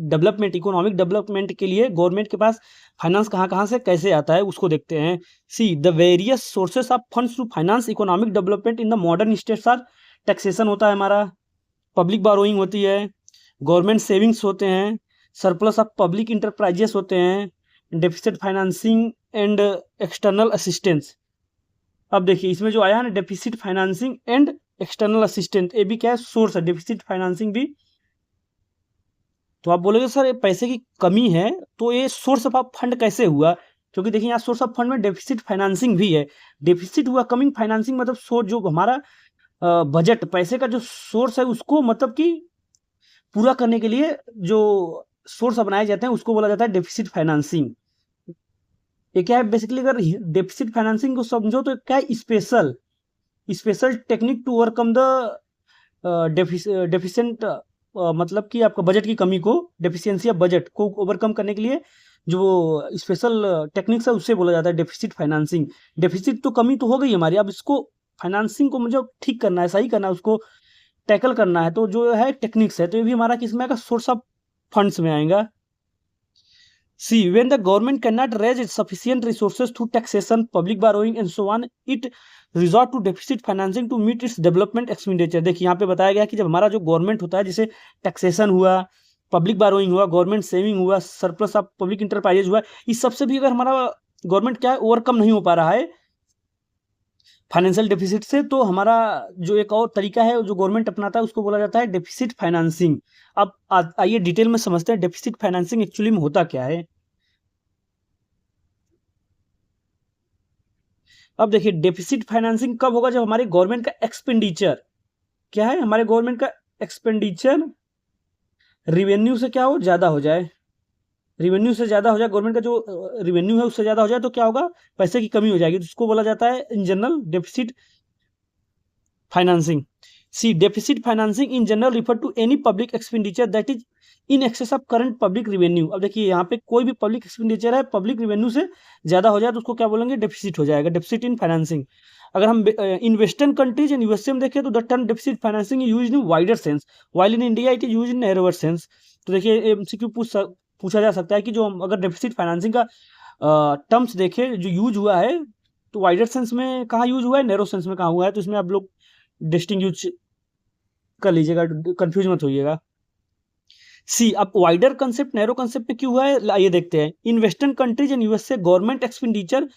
A: डेवलपमेंट, इकोनॉमिक डेवलपमेंट के लिए गवर्नमेंट के पास फाइनेंस कहाँ कहाँ से कैसे आता है, उसको देखते हैं। See the various sources of funds to finance economic development in the modern states are, taxation होता है हमारा, पब्लिक बारोइंग होती है, गवर्नमेंट सेविंग्स होते हैं, सरप्लस ऑफ पब्लिक इंटरप्राइजेस होते हैं, deficit financing and external assistance. अब देखिए इसमें जो आया है ना deficit financing and external assistant, ये भी क्या है, सोर्स है, डेफिसिट फाइनेंसिंग भी। तो आप बोलोगे सर ये पैसे की कमी है तो ये सोर्स ऑफ फंड कैसे हुआ, क्योंकि देखिए यहाँ सोर्स ऑफ फंड में डेफिसिट फाइनेंसिंग भी है। डेफिसिट हुआ कमिंग, फाइनेंसिंग मतलब सोर्स, जो हमारा बजट पैसे का जो सोर्स है उसको मतलब कि पूरा करने के लिए जो सोर्स अपनाए जाते हैं उसको बोला जाता है डेफिसिट फाइनेंसिंग। ये क्या है बेसिकली, अगर डेफिसिट फाइनेंसिंग को समझो तो क्या है, special special technique to overcome the deficient, मतलब कि आपका बजट की कमी को, डेफिशिएंसी ऑफ बजट को ओवरकम करने के लिए जो स्पेशल टेक्निक्स है उससे बोला जाता है डेफिसिट फाइनेंसिंग। डेफिसिट तो कमी तो हो गई हमारी, अब इसको फाइनेंसिंग को मुझे ठीक करना है, सही करना है, उसको टैकल करना है, तो जो है टेक्निक्स है, तो ये भी हमारा किस में आएगा, सोर्स ऑफ फंड्स में आएगा। See when the government can not raise sufficient resources through taxation, public borrowing and so on, it resort to deficit financing to meet its development expenditure. देखिए यहाँ पे बताया गया कि जब हमारा जो गवर्नमेंट होता है, जैसे टैक्सेशन हुआ, पब्लिक बारोइंग हुआ, गवर्नमेंट सेविंग हुआ, सरप्लस ऑफ पब्लिक इंटरप्राइजेज हुआ, इस सबसे भी अगर हमारा गवर्नमेंट क्या है ओवरकम नहीं हो पा रहा है फाइनेंशियल डेफिसिट से, तो हमारा जो एक और तरीका है जो गवर्नमेंट अपनाता है उसको बोला जाता है डेफिसिट फाइनेंसिंग। अब आइए डिटेल में समझते हैं डेफिसिट फाइनेंसिंग एक्चुअली में होता क्या है। अब देखिए डेफिसिट फाइनेंसिंग कब होगा, जब हमारे गवर्नमेंट का एक्सपेंडिचर क्या है, हमारे गवर्नमेंट का एक्सपेंडिचर रिवेन्यू से क्या हो, ज्यादा हो जाए। रिवेन्यू से ज्यादा हो जाए, गवर्नमेंट का जो रिवेन्यू है उससे ज्यादा हो जाए तो क्या होगा, पैसे की कमी हो जाएगी, तो उसको बोला जाता है in general deficit financing. See deficit financing in general refer to any public expenditure that is in excess of current public revenue. अब देखिए यहाँ पे कोई भी पब्लिक एक्सपेंडिचर है पब्लिक रिवेन्यू से ज्यादा हो जाए तो उसको क्या बोलेंगे, डेफिसिट हो जाएगा, डेफिसिट इन फाइनेंसिंग। अगर हम in western countries in USA में देखें तो the term deficit financing use in wider sense, while in India it is use in narrower sense. तो देखिए एमसीक्यू पूछा जा सकता है कि जो अगर डेफिसिट फाइनेंसिंग का टर्म्स देखें जो यूज हुआ है, तो वाइडर सेंस में कहाँ यूज हुआ है, नैरो सेंस में कहाँ हुआ है, तो इसमें आप लोग डिस्टिंग्विश कर लीजिएगा, कंफ्यूज मत होइएगा। सी अब वाइडर कंसेप्ट नैरो कंसेप्ट में क्यों हुआ है, आइए देखते हैं। In western countries and USA government expenditure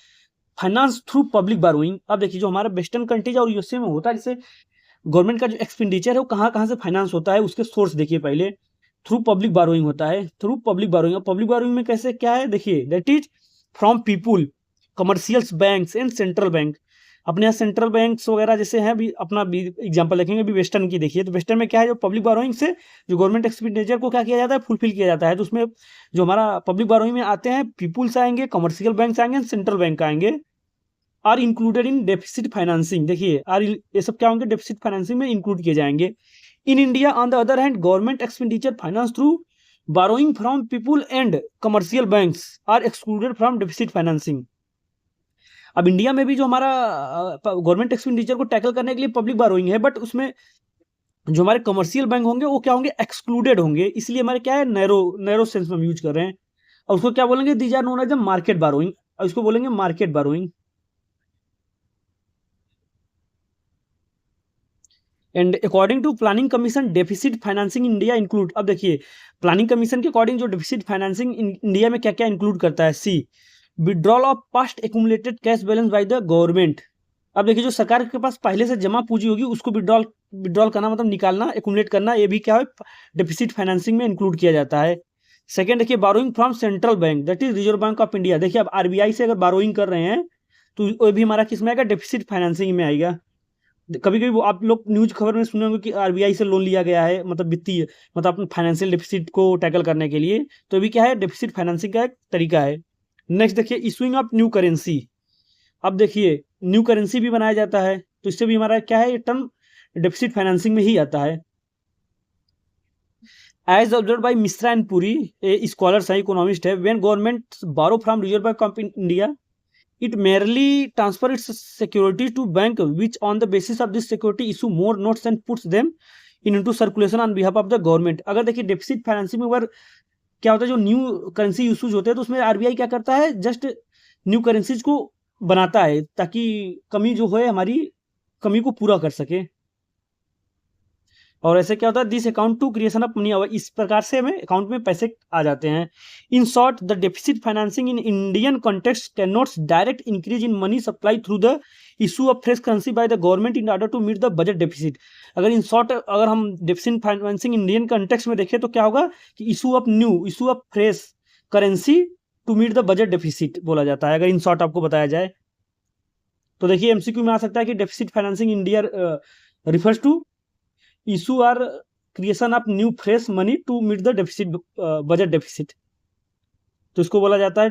A: finance through public burrowing. अब देखिए जो हमारा वेस्टर्न कंट्रीज और यूएसए में होता है, जैसे गवर्नमेंट का जो एक्सपेंडिचर है वो कहाँ कहाँ से फाइनेंस होता है, उसके सोर्स देखिए पहले, थ्रू पब्लिक बारोइंग होता है, through public burrowing. Public burrowing में कैसे क्या है देखिए, that is from people, commercials banks and central bank. अपने यहाँ सेंट्रल बैंक्स वगैरह जैसे हैं, भी अपना भी एग्जांपल देखेंगे, भी वेस्टर्न की देखिए, तो वेस्टर्न में क्या है, जो पब्लिक बारोइंग से जो गवर्नमेंट एक्सपेंडिचर को क्या किया जाता है, फुलफिल किया जाता है, तो उसमें जो हमारा पब्लिक बारोइंग में आते हैं, पीपुल्स आएंगे, कमर्शियल बैंक आएंगे, सेंट्रल बैंक आएंगे, are included in deficit financing. देखिए आर ये सब क्या होंगे, डेफिसिट फाइनेंसिंग में इंक्लूड किए जाएंगे। In India on the other hand government expenditure finance through borrowing from people and commercial banks are excluded from deficit financing। अब इंडिया में भी जो हमारा गवर्नमेंट एक्सपेंडिचर को टैकल करने के लिए पब्लिक बारोइंग है, बट उसमें जो हमारे कमर्शियल बैंक होंगे वो क्या होंगे, एक्सक्लूडेड होंगे, इसलिए हमारे क्या है, नैरो नैरो सेंस में हम यूज कर रहे हैं। और उसको क्या बोलेंगे, these are known as market borrowing, और इसको बोलेंगे market borrowing. And according to planning commission deficit financing India include. अब देखिए प्लानिंग कमीशन के अकॉर्डिंग जो डेफिसिट फाइनेंसिंग इंडिया में क्या क्या इंक्लूड करता है। See withdrawal of past accumulated cash balance by the government. अब देखिए जो सरकार के पास पहले से जमा पूंजी होगी उसको विड्रॉल करना, मतलब निकालना, एक्यूमुलेट करना, ये भी क्या है, डेफिसिट फाइनेंसिंग में इंक्लूड किया जाता है। सेकेंड देखिए burrowing from central bank, that is reserve Bank of India. देखिए अब आरबीआई से अगर बारोइंग कर रहे हैं तो वो भी हमारा किस में आएगा, डेफिसिट फाइनेंसिंग में आएगा। कभी कभी वो आप लोग न्यूज खबर में सुने होंगे कि आरबीआई से लोन लिया गया है, मतलब वित्तीय, मतलब अपने फाइनेंशियल डेफिसिट को टैकल करने के लिए, तो भी क्या है, डेफिसिट फाइनेंसिंग का एक तरीका है। नेक्स्ट देखिए इशूइंग ऑफ न्यू करेंसी। अब देखिए न्यू करेंसी भी बनाया जाता है, तो इससे भी हमारा क्या है, ये टर्म डेफिसिट फाइनेंसिंग में ही आता है। As observe by Mishra and Puri, a scholars है, इकोनॉमिस्ट है, when government borrow from Reserve Bank of India It merely transfer its security to bank, which on the basis of this security issue more notes and puts them into circulation on behalf of the government. अगर देखिए deficit financing में अगर क्या होता है, जो new currency use होते हैं तो उसमें आरबीआई क्या करता है, जस्ट न्यू करेंसीज को बनाता है ताकि कमी जो है हमारी कमी को पूरा कर सके। और ऐसे क्या होता है, this account to creation of money, इस प्रकार से हमें अकाउंट में पैसे आ जाते हैं। In short the deficit financing in Indian context can not direct increase in money supply through the issue of fresh currency by the government in order to meet the budget deficit. अगर in short अगर हम deficit financing Indian context में देखें तो क्या होगा कि issue of fresh currency to meet the budget deficit बोला जाता है, अगर इन शॉर्ट आपको बताया जाए तो। देखिए एमसीक्यू में आ सकता है कि deficit financing India refers to issue or creation of new fresh money to meet the deficit budget deficit, तो इसको बोला जाता है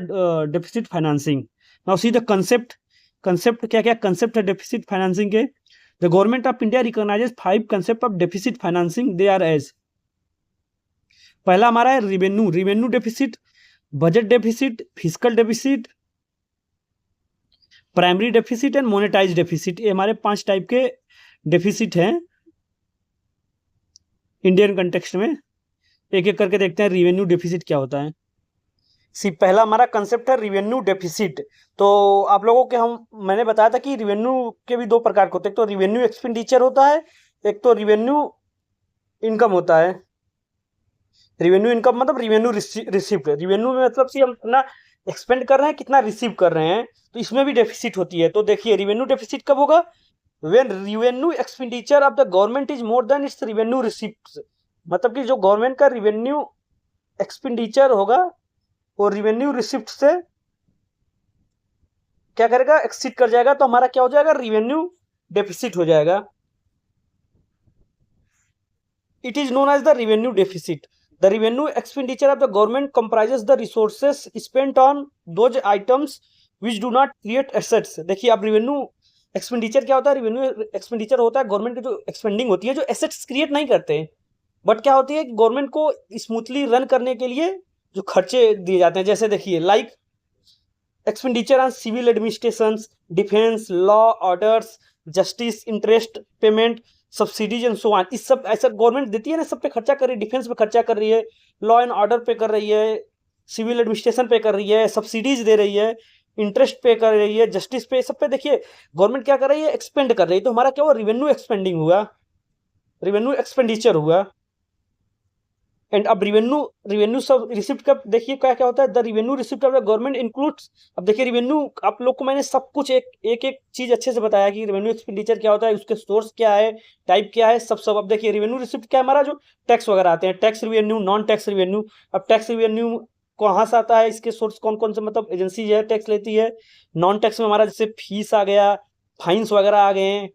A: deficit financing. Now see the concept क्या क्या कंसेप्ट है डेफिसिट फाइनेंसिंग के। The government of India recognises 5 concept of deficit financing, they are as, पहला हमारा है revenue deficit, budget deficit, fiscal deficit, primary deficit and monetise deficit. ये हमारे 5 type के डेफिसिट हैं इंडियन कंटेक्स्ट में। एक एक करके देखते हैं रिवेन्यू डेफिसिट क्या होता है। पहला हमारा कंसेप्ट है रिवेन्यू डेफिसिट। तो आप लोगों के मैंने बताया था कि रिवेन्यू के भी 2 प्रकार के होते हैं, एक तो रिवेन्यू एक्सपेंडिचर होता है, एक तो रिवेन्यू इनकम होता है। रिवेन्यू इनकम मतलब रिवेन्यू रिसिप्ट। रिवेन्यू में मतलब हम कितना एक्सपेंड कर रहे हैं, कितना रिसीव कर रहे हैं, तो इसमें भी डेफिसिट होती है। तो देखिए रिवेन्यू डेफिसिट कब होगा, when revenue expenditure of the government is more than its revenue receipts, मतलब कि जो गवर्नमेंट का रिवेन्यू एक्सपेंडिचर होगा वो रिवेन्यू रिसिप्ट से क्या करेगा, एक्सीड कर जाएगा, तो हमारा क्या हो जाएगा, रिवेन्यू डेफिसिट हो जाएगा। It is known as the revenue deficit. The revenue expenditure of the government comprises the resources spent on those items which do not create assets. देखिए अब रिवेन्यू एक्सपेंडिचर क्या होता है, रिवेन्यू एक्सपेंडिचर होता है government की जो एक्सपेंडिंग होती है, जो एसेट्स क्रिएट नहीं करते, बट क्या होती है गवर्नमेंट को स्मूथली रन करने के लिए जो खर्चे दिए जाते हैं। जैसे देखिए like expenditure on civil administration, defence, law orders, justice, interest payment, subsidies and so on. इस सब ऐसा गवर्नमेंट देती है ना, सब पे खर्चा कर रही है, डिफेंस पे खर्चा कर रही है, लॉ एंड ऑर्डर पे कर रही है, सिविल एडमिनिस्ट्रेशन पे कर रही है, सब्सिडीज दे रही है, इंटरेस्ट पे कर रही है, जस्टिस पे, सब पे देखिए गवर्नमेंट क्या कर रही है, एक्सपेंड कर रही है। तो हमारा क्या हुआ, रिवेन्यू एक्सपेंडिंग हुआ, रिवेन्यू एक्सपेंडिचर हुआ। एंड अब रिवेन्यू सब रिसिप्ट का देखिए क्या क्या होता है, the revenue receipt of the government includes. अब देखिए रिवेन्यू आप लोग को मैंने सब कुछ एक चीज अच्छे से बताया कि रिवेन्यू एक्सपेंडिचर क्या होता है, उसके सोर्स क्या है, टाइप क्या है, सब। अब देखिए रिवेन्यू रिसिप्ट क्या है, हमारा जो टैक्स वगैरह आते हैं, tax revenue, non tax revenue. अब टैक्स रिवेन्यू कहाँ से आता है, इसके सोर्स कौन कौन से मतलब एजेंसी जो है टैक्स लेती है। नॉन टैक्स में हमारा जैसे फीस आ गया, फाइन्स वगैरह आ गए हैं,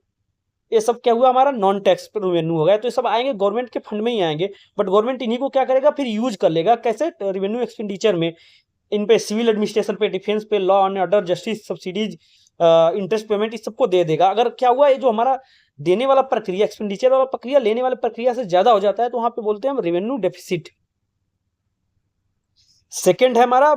A: ये सब क्या हुआ हमारा नॉन टैक्स रेवेन्यू हो गया। तो ये सब आएंगे गवर्नमेंट के फंड में ही आएंगे, बट गवर्नमेंट इन्हीं को क्या करेगा फिर यूज कर लेगा, कैसे, रेवेन्यू एक्सपेंडिचर में, इन पे सिविल एडमिनिस्ट्रेशन पे, डिफेंस पे, law and order, justice, subsidies, interest payment, इस सबको दे देगा। अगर क्या हुआ ये जो हमारा देने वाला प्रक्रिया, एक्सपेंडिचर वाला प्रक्रिया लेने वाले प्रक्रिया से ज्यादा हो जाता है, तो वहां पे बोलते हैं हम रेवेन्यू डेफिसिट। सेकेंड है हमारा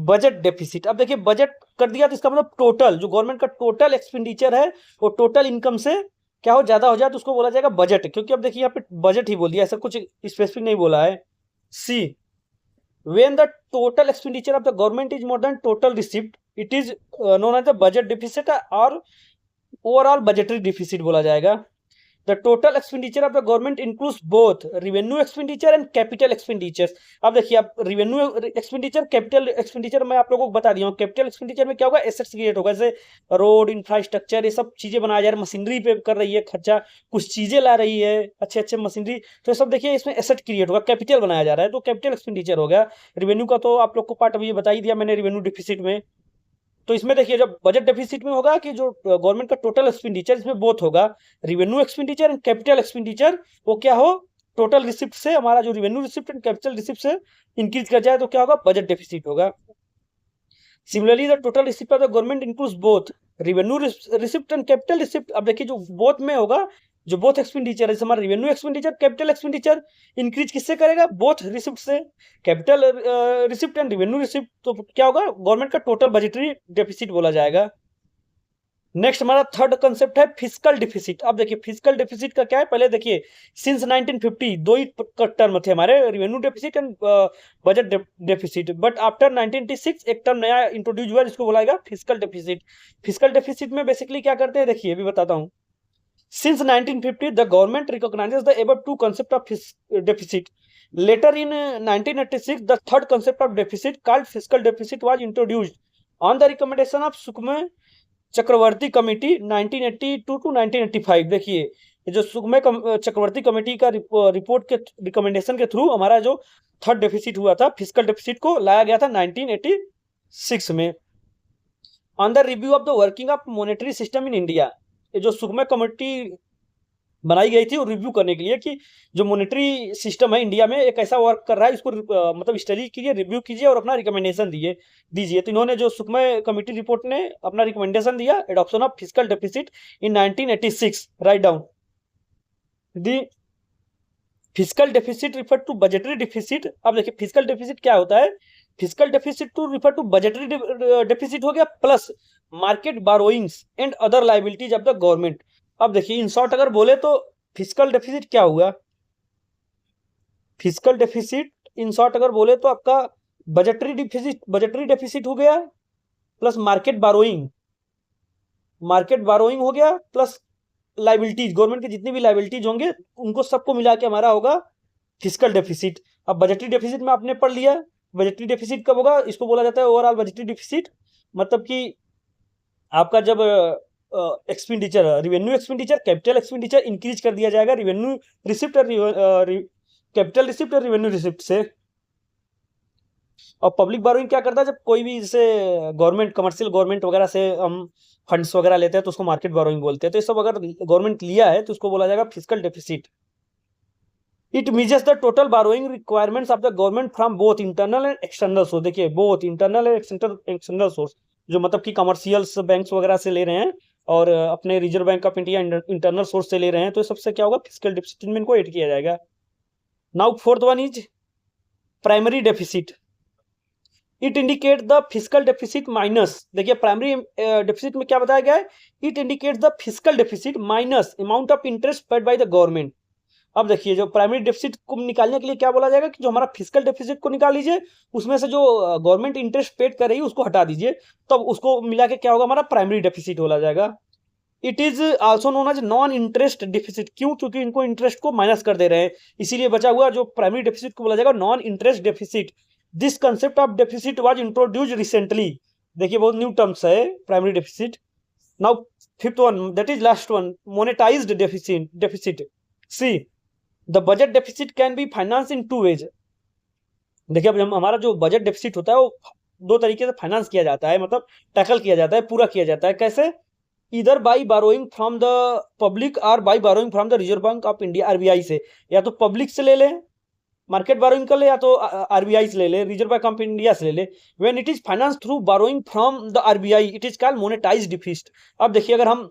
A: बजट डेफिसिट। अब देखिए बजट कर दिया तो इसका मतलब टोटल जो गवर्नमेंट का टोटल एक्सपेंडिचर है वो टोटल इनकम से क्या हो ज्यादा हो जाए तो उसको बोला जाएगा बजट। क्योंकि अब देखिए यहाँ पे बजट ही बोल दिया, ऐसा कुछ स्पेसिफिक नहीं बोला है। सी when the total expenditure of the government is more than total receipt, it is known as the budget deficit or overall budgetary deficit बोला जाएगा। The total expenditure of the government includes both revenue expenditure and capital expenditures। अब देखिए आप revenue expenditure, capital expenditure मैं आप लोगों को बता दिया हूँ। capital expenditure में क्या होगा, assets क्रिएट होगा, जैसे रोड, इंफ्रास्ट्रक्चर, ये सब चीजें बनाया जा रहा है, मशीनरी पे कर रही है खर्चा, कुछ चीजें ला रही है, अच्छे अच्छे मशीनरी, तो ये सब देखिए इसमें एसेट क्रिएट होगा, कैपिटल बनाया जा रहा है, तो कैपिटल एक्सपेंडिचर हो गया। रिवेन्यू का तो आप लोग को पार्ट अभी बता ही दिया मैंने रिवेन्यू डिफिसिट में। तो इसमें देखिए जब बजट डेफिसिट में होगा कि जो गवर्नमेंट का टोटल एक्सपेंडिचर, इसमें बोथ होगा revenue expenditure and capital expenditure, वो क्या हो टोटल रिसिप्ट से, हमारा जो revenue receipt and capital receipt से इंक्रीज कर जाए तो क्या होगा, बजट डेफिसिट होगा। Similarly the total receipt of the government includes both revenue receipt and capital receipt. अब देखिए जो बोथ में होगा जो बोथ एक्सपेंडिचर है, हमारा revenue expenditure, capital expenditure increase किससे करेगा? बोथ रिसिप्ट से, capital receipt and revenue receipt. तो क्या होगा? गवर्नमेंट का टोटल बजटरी डेफिसिट बोला जाएगा। नेक्स्ट हमारा थर्ड कंसेप्ट है फिस्कल डिफिसिट। अब देखिए फिस्कल डिफिसिट का क्या है, पहले देखिए सिंस 1950 दो ही टर्म थे हमारे, revenue deficit and budget deficit, but after 1986 एक टर्म नया इंट्रोड्यूस हुआ जिसको बोला गया फिस्कल डेफिसिट। फिस्कल डेफिसिट में बेसिकली क्या करते हैं, देखिए अभी बताता हूँ। Since 1950, the government recognizes the above two concept of deficit. Later in 1986, the third concept of deficit called fiscal deficit was introduced on the recommendation of Sukma Chakravarty committee 1982 to 1985। देखिए ये जो सुकमा चक्रवर्ती कमेटी का रिपोर्ट के रिकमेंडेशन के through हमारा जो third deficit हुआ था, फिस्कल डेफिसिट को लाया गया था 1986 में। On the review of the working of monetary system in India, ये जो सुकमा कमेटी बनाई गई थी और रिव्यू करने के लिए कि जो मॉनेटरी सिस्टम है इंडिया में एक ऐसा वर्क कर रहा है, इसको मतलब स्टडी कीजिए, रिव्यू कीजिए और अपना रिकमेंडेशन दीजिए। तो इन्होंने जो सुकमा कमेटी रिपोर्ट ने अपना रिकमेंडेशन दिया, adoption of fiscal deficit in 1986। Write down the fiscal deficit refer to budgetary deficit. अब देखिए फिस्कल डेफिसिट क्या होता है, fiscal deficit to refer to budgetary deficit हो गया, plus market borrowings and other liabilities of the government. अब देखिए in short अगर बोले तो फिस्कल डेफिसिट क्या हुआ, फिस्कल डेफिसिट इन शॉर्ट अगर बोले तो आपका बजटरी डेफिसिट हो गया, प्लस मार्केट बारोइंग हो गया, प्लस लाइबिलिटीज, गवर्नमेंट के जितनी भी लाइबिलिटीज होंगे उनको सबको मिला के हमारा होगा फिस्कल डेफिसिट। अब बजटरी डेफिसिट में आपने पढ़ लिया, बजटरी डेफिसिट कब होगा, इसको बोला जाता है ओवरऑल बजटरी डेफिसिट। मतलब कि आपका जब expenditure, revenue expenditure, capital expenditure increase कर दिया जाएगा रेवेन्यू रिसिप्ट और कैपिटल रिसिप्ट और रेवेन्यू रिसिप्ट से। और पब्लिक बारोइंग क्या करता है, जब कोई भी जैसे गवर्नमेंट, कमर्शियल गवर्नमेंट वगैरह से हम फंड्स वगैरह लेते हैं तो उसको मार्केट बारोइंग बोलते हैं। तो ये सब अगर गवर्नमेंट लिया है तो उसको बोला जाएगा fiscal deficit. It measures the total borrowing requirements of the government from both internal and external source. देखिए both internal and external source, जो मतलब कि कमर्शियल्स बैंक्स वगैरह से ले रहे हैं और अपने reserve Bank of India internal source से ले रहे हैं, तो सबसे क्या होगा, फिस्कल डेफिसिट में इनको ऐड किया जाएगा। Now fourth one is primary deficit. It indicate the fiscal deficit minus, देखिए प्राइमरी डेफिसिट में क्या बताया गया है, it indicate the fiscal deficit minus amount of interest paid by the government. अब देखिए जो प्राइमरी डेफिसिट को निकालने के लिए क्या बोला जाएगा कि जो हमारा फिस्कल डेफिसिट को निकाल लीजिए, उसमें से जो गवर्नमेंट इंटरेस्ट पेड कर रही है उसको हटा दीजिए, तब उसको मिला के क्या होगा, हमारा प्राइमरी डेफिसिट बोला जाएगा। It is also known as non interest deficit. क्यों? क्योंकि इनको इंटरेस्ट को माइनस कर दे रहे हैं, इसीलिए बचा हुआ जो प्राइमरी डेफिसिट को बोला जाएगा non interest deficit. This concept of deficit was introduced recently. देखिए बहुत न्यू टर्म्स है primary deficit. Now fifth one, that is last one, monetised deficit. See the budget deficit can be finance in two ways. देखिए अब हमारा जो budget deficit होता है वो दो तरीके से फाइनेंस किया जाता है, मतलब टैकल किया जाता है, पूरा किया जाता है। कैसे? इधर by borrowing from the public और by borrowing from the Reserve Bank of India, RBI से। या तो पब्लिक से ले लें, मार्केट बारोइंग कर ले, या तो आरबीआई से ले ले, रिजर्व बैंक ऑफ इंडिया से ले ले। When it is finance through burrowing from the RBI it is called monetised deficit. अब देखिए अगर हम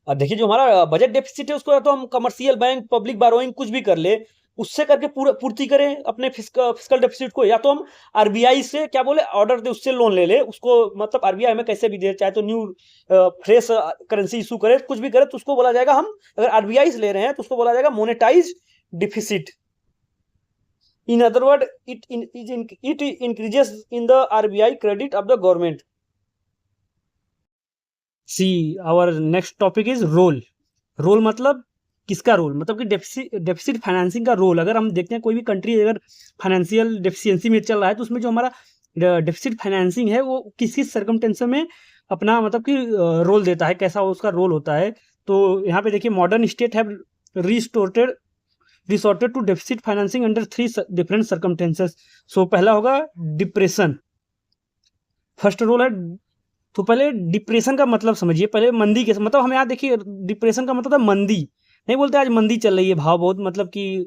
A: देखिए जो हमारा बजट डेफिसिट है उसको या तो हम कमर्शियल बैंक, पब्लिक बारोइंग कुछ भी कर ले, उससे करके पूरा पूर्ति करें अपने फिस्कल डेफिसिट को, या तो हम आरबीआई से क्या बोले ऑर्डर दे, उससे लोन ले ले उसको, मतलब आरबीआई में कैसे भी दे, चाहे तो न्यू फ्रेश करेंसी इशू करे, कुछ भी करे, तो उसको बोला जाएगा, हम अगर आरबीआई से ले रहे हैं तो उसको बोला जाएगा monetise deficit. In other word it increases in the RBI credit of the government. See our next topic is role. Role मतलब किसका रोल, मतलब कि डेफिसिट फाइनेंसिंग का रोल। अगर हम देखते हैं कोई भी कंट्री अगर फाइनेंशियल डेफिशिएंसी में चल रहा है तो उसमें जो हमारा डेफिसिट फाइनेंसिंग है वो किस किस सर्कमटेंस में अपना मतलब कि रोल देता है, कैसा उसका रोल होता है। तो यहाँ पे देखिए modern state have resorted to deficit financing under 3 different circumstances. So पहला होगा डिप्रेशन, फर्स्ट रोल है। तो पहले डिप्रेशन का मतलब समझिए, पहले मंदी के मतलब हम यहाँ देखिए डिप्रेशन का मतलब है मंदी, नहीं बोलते आज मंदी चल रही है, भाव बहुत मतलब कि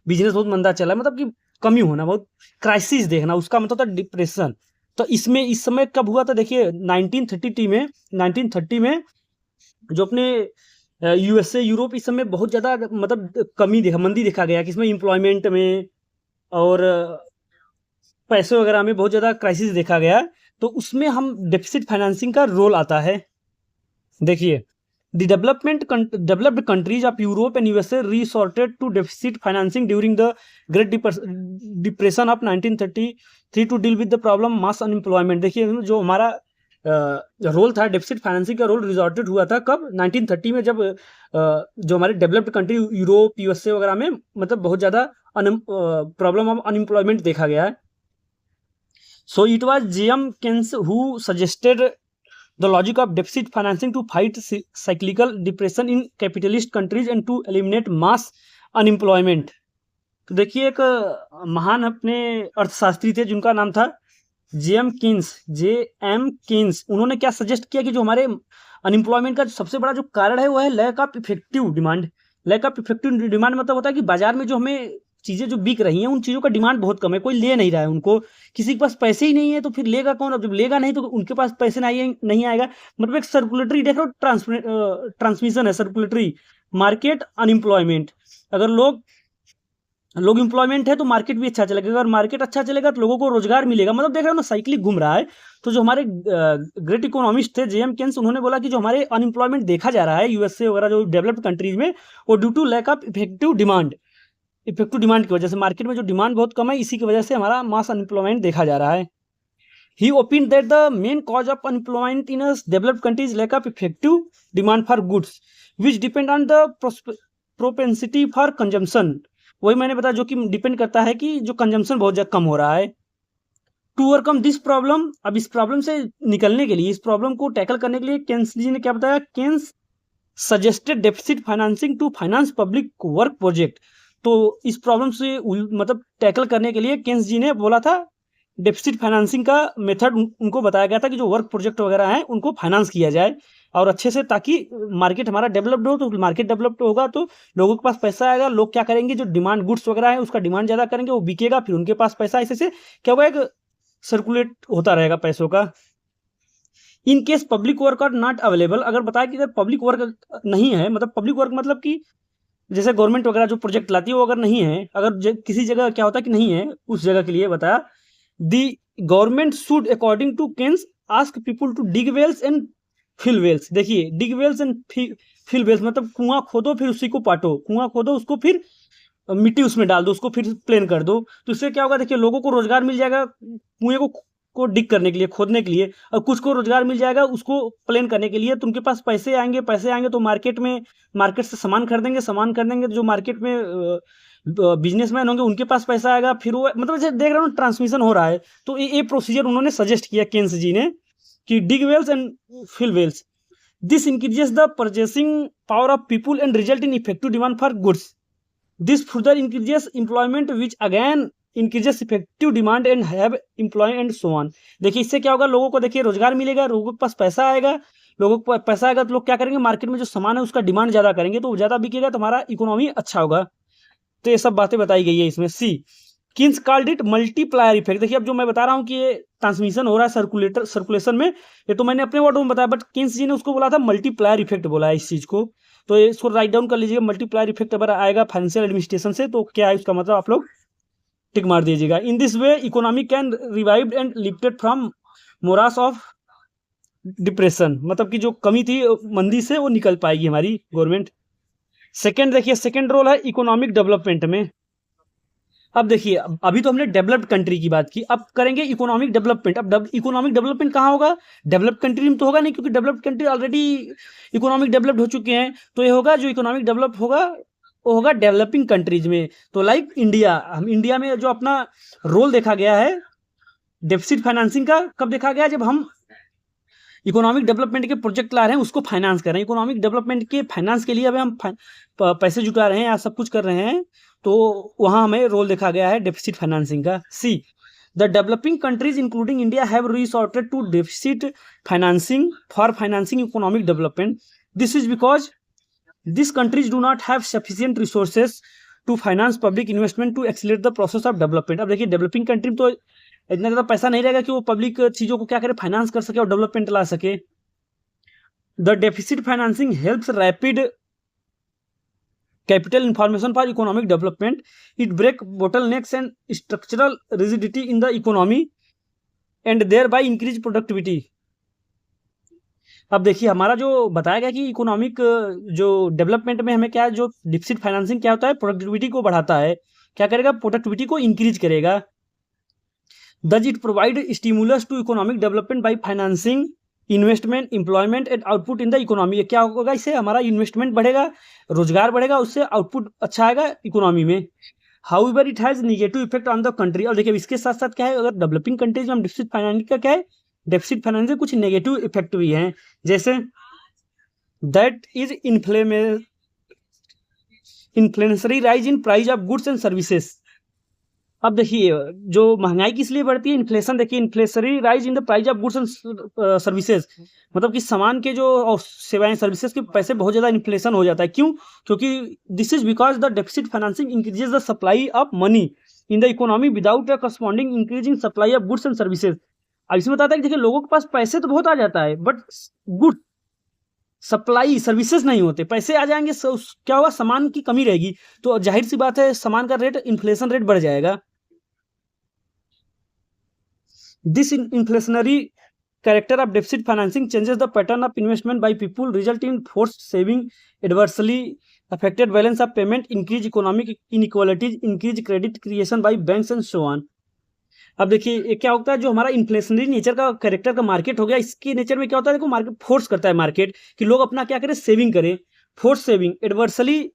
A: बिजनेस बहुत मंदा चल रहा है, मतलब कि कमी होना, बहुत क्राइसिस देखना, उसका मतलब था डिप्रेशन। तो इसमें इस समय कब हुआ था, देखिए 1930 में जो अपने यूएसए यूरोप इस समय बहुत ज़्यादा मतलब मंदी देखा गया कि इसमें एम्प्लॉयमेंट में और पैसे वगैरह में बहुत ज़्यादा क्राइसिस देखा गया। तो उसमें हम डेफिसिट फाइनेंसिंग का रोल आता है। देखिए, the developed countries of Europe and USA resorted to deficit financing during the great depression of 1933 to deal with the problem mass unemployment. देखिए, जो हमारा रोल था डेफिसिट फाइनेंसिंग का रोल रिजॉर्टेड हुआ था कब? 1930 में, जब जो हमारे डेवलप्ड कंट्री यूरोप यूएसए वगैरह में मतलब बहुत ज़्यादा प्रॉब्लम ऑफ अनएम्प्लॉयमेंट देखा गया है। So it was J M Keynes who suggested the logic of deficit financing to fight cyclical depression in capitalist countries and to eliminate mass unemployment। तो देखिए, एक महान अपने अर्थशास्त्री थे जिनका नाम था जेएम कीन्स। उन्होंने क्या सजेस्ट किया कि जो हमारे अनएम्प्लॉयमेंट का सबसे बड़ा जो कारण है वो है lack of effective demand. Lack of effective demand मतलब होता है कि बाजार में जो हमें चीज़ें जो बिक रही हैं उन चीज़ों का डिमांड बहुत कम है, कोई ले नहीं रहा है उनको, किसी के पास पैसे ही नहीं है तो फिर लेगा कौन? अब जब लेगा नहीं तो उनके पास पैसे नहीं आएगा। मतलब एक सर्कुलेटरी, देख रहे हो, ट्रांसमिशन है, सर्कुलेटरी मार्केट अनएम्प्लॉयमेंट। अगर लोग एम्प्लॉयमेंट है तो मार्केट भी अच्छा चलेगा, अगर मार्केट अच्छा चलेगा तो लोगों को रोजगार मिलेगा। मतलब देख रहे हो ना, साइकिल घूम रहा है। तो जो हमारे ग्रेट इकोनॉमिस्ट थे जेएम केन्स, उन्होंने बोला कि जो हमारे अनएम्प्लॉयमेंट देखा जा रहा है यूएसए वगैरह जो डेवलप्ड कंट्रीज में, वो due to lack of effective demand की वजह से, मार्केट में जो डिमांड बहुत कम है इसी की वजह से हमारा मास अनएम्प्लॉयमेंट देखा जा रहा है। He opine that the main cause of unemployment in developed countries lack of effective demand for goods which depend on the propensity for consumption. वही मैंने बताया, जो कि डिपेंड करता है कि जो कंजम्पशन बहुत ज़्यादा कम हो रहा है। टू ओवरकम दिस प्रॉब्लम, अब इस प्रॉब्लम से निकलने के लिए, इस प्रॉब्लम को टैकल करने के लिए केन्स जी ने क्या बताया? Keynes suggested deficit financing to finance public work project. तो इस प्रॉब्लम से मतलब टैकल करने के लिए केन्स जी ने बोला था डेफिसिट फाइनेंसिंग का मेथड उनको बताया गया था कि जो वर्क प्रोजेक्ट वगैरह हैं उनको फाइनेंस किया जाए और अच्छे से, ताकि मार्केट हमारा डेवलप्ड हो। तो मार्केट डेवलप्ड होगा तो लोगों के पास पैसा आएगा, लोग क्या करेंगे, जो डिमांड गुड्स वगैरह है उसका डिमांड ज़्यादा करेंगे, वो बिकेगा, फिर उनके पास पैसा, ऐसे से क्या होगा, एक सर्कुलेट होता रहेगा पैसों का। In case public work are not available, अगर बताया कि अगर पब्लिक वर्क नहीं है, मतलब पब्लिक वर्क मतलब कि जैसे गवर्नमेंट वगैरह जो प्रोजेक्ट लाती है वो अगर नहीं है, अगर किसी जगह क्या होता है कि नहीं है, उस जगह के लिए बताया the government should according to Keynes ask people to dig wells and fill wells. देखिए, dig wells and fill wells मतलब कुआं खोदो फिर उसी को पाटो, कुआं खोदो उसको फिर मिट्टी उसमें डाल दो, उसको फिर प्लेन कर दो। तो इससे क्या होगा, देखिए लोगों को रोजगार मिल जाएगा कुएं को डिग करने के लिए, खोदने के लिए, और कुछ को रोजगार मिल जाएगा उसको प्लेन करने के लिए। तो उनके पास पैसे आएंगे तो मार्केट से सामान खरीदेंगे तो जो मार्केट में बिजनेसमैन होंगे उनके पास पैसा आएगा, फिर वो मतलब जैसे देख रहा हूँ ट्रांसमिशन हो रहा है। तो ये प्रोसीजर उन्होंने सजेस्ट किया केन्स जी ने कि dig wells and fill wells, this increases the purchasing power of people and result in effective demand for goods. This further increases employment which again increases effective demand and have employ and so on. देखिए, इससे क्या होगा, लोगों को देखिए रोजगार मिलेगा, लोगों के पास पैसा आएगा, लोगों को पैसा आएगा तो लोग क्या करेंगे, मार्केट में जो सामान है उसका डिमांड ज़्यादा करेंगे, तो ज़्यादा बिकेगा तो हमारा इकोनॉमी अच्छा होगा। तो ये सब बातें बताई गई है इसमें। See Keynes called it multiplier effect. देखिए, अब जो मैं बता रहा हूँ कि ये ट्रांसमिशन हो रहा है सर्कुलेशन में, ये तो मैंने अपने वर्ड में बताया, बट किन्स जी ने उसको बोला था मल्टीप्लायर इफेक्ट बोला है इस चीज़ को। तो इसको राइट डाउन कर लीजिएगा, मल्टीप्लायर इफेक्ट अगर आएगा फाइनेंशियल एडमिनिस्ट्रेशन से तो क्या है उसका मतलब, आप लोग टिक मार दीजिएगा। In this way economy can revived and lifted from morass of depression, मतलब कि जो कमी थी मंदी से वो निकल पाएगी हमारी गवर्नमेंट। सेकेंड देखिए, सेकेंड रोल है इकोनॉमिक डेवलपमेंट में। अब देखिए, अभी तो हमने डेवलप्ड कंट्री की बात की, अब करेंगे इकोनॉमिक डेवलपमेंट। अब इकोनॉमिक डेवलपमेंट कहाँ होगा, डेवलप्ड कंट्री में तो होगा नहीं, क्योंकि developed country already economic developed हो चुके हैं। तो ये होगा, जो इकोनॉमिक डेवलप होगा वो होगा डेवलपिंग कंट्रीज में। तो लाइक इंडिया, हम इंडिया में जो अपना रोल देखा गया है डेफिसिट फाइनेंसिंग का, कब देखा गया, जब हम इकोनॉमिक डेवलपमेंट के प्रोजेक्ट ला रहे हैं, उसको फाइनेंस कर रहे हैं। इकोनॉमिक डेवलपमेंट के फाइनेंस के लिए अभी हम पैसे जुटा रहे हैं या सब कुछ कर रहे हैं, तो वहाँ हमें रोल देखा गया है डेफिसिट फाइनेंसिंग का। See the developing countries including India have resorted to deficit financing for financing economic development. This is because this countries do not have sufficient resources to finance public investment to accelerate the process of development. अब देखिए, developing country में तो इतना ज़्यादा पैसा नहीं रहेगा कि वो पब्लिक चीज़ों को क्या करे, फाइनेंस कर सके और डेवलपमेंट ला सके। The deficit financing helps rapid capital information for economic development. It break bottlenecks and structural rigidity in the economy and thereby increase productivity. अब देखिए हमारा जो बताया गया कि इकोनॉमिक जो डेवलपमेंट में हमें क्या है, जो डिफिसिट फाइनेंसिंग क्या होता है, प्रोडक्टिविटी को बढ़ाता है, क्या करेगा, प्रोडक्टिविटी को इंक्रीज करेगा. Does it provide stimulus to economic development by financing investment, employment and output in the economy. क्या होगा, इससे हमारा इन्वेस्टमेंट बढ़ेगा, रोजगार बढ़ेगा, उससे आउटपुट अच्छा आएगा इकोनॉमी में. However it has negative effect on the country. और देखिए इसके साथ साथ क्या है, अगर डेवलपिंग कंट्रीज में हम डेफिसिट फाइनेंसिंग का क्या है, डेफिसिट फाइनेंसिंग से कुछ नेगेटिव इफेक्ट भी हैं, जैसे that is inflationary rise in price of goods and services. अब देखिए जो महंगाई किस लिए बढ़ती है, इन्फ्लेशन. देखिए inflationary rise in the price of goods and services, मतलब कि सामान के जो और सेवाएं सर्विसेज के पैसे बहुत ज़्यादा इन्फ्लेशन हो जाता है. क्यों? क्योंकि this is because the deficit financing increases the supply of money in the economy without a corresponding increasing supply of goods and services. अब इसमें बताता है कि देखिए लोगों के पास पैसे तो बहुत आ जाता है, बट गुड सप्लाई सर्विसेज नहीं होते. पैसे आ जाएंगे, क्या होगा, सामान की कमी रहेगी, तो जाहिर सी बात है सामान का रेट, इन्फ्लेशन रेट बढ़ जाएगा. This inflationary character of deficit financing changes the pattern of investment by people, resulting in forced saving, adversely affected balance of payment, increased economic inequalities, increased credit creation by banks and so on. अब देखिए क्या होता है, जो हमारा inflationary nature का character का market हो गया, इसके नेचर में क्या होता है, देखो मार्केट फोर्स करता है मार्केट कि लोग अपना क्या करें, सेविंग करें. Force saving, adversely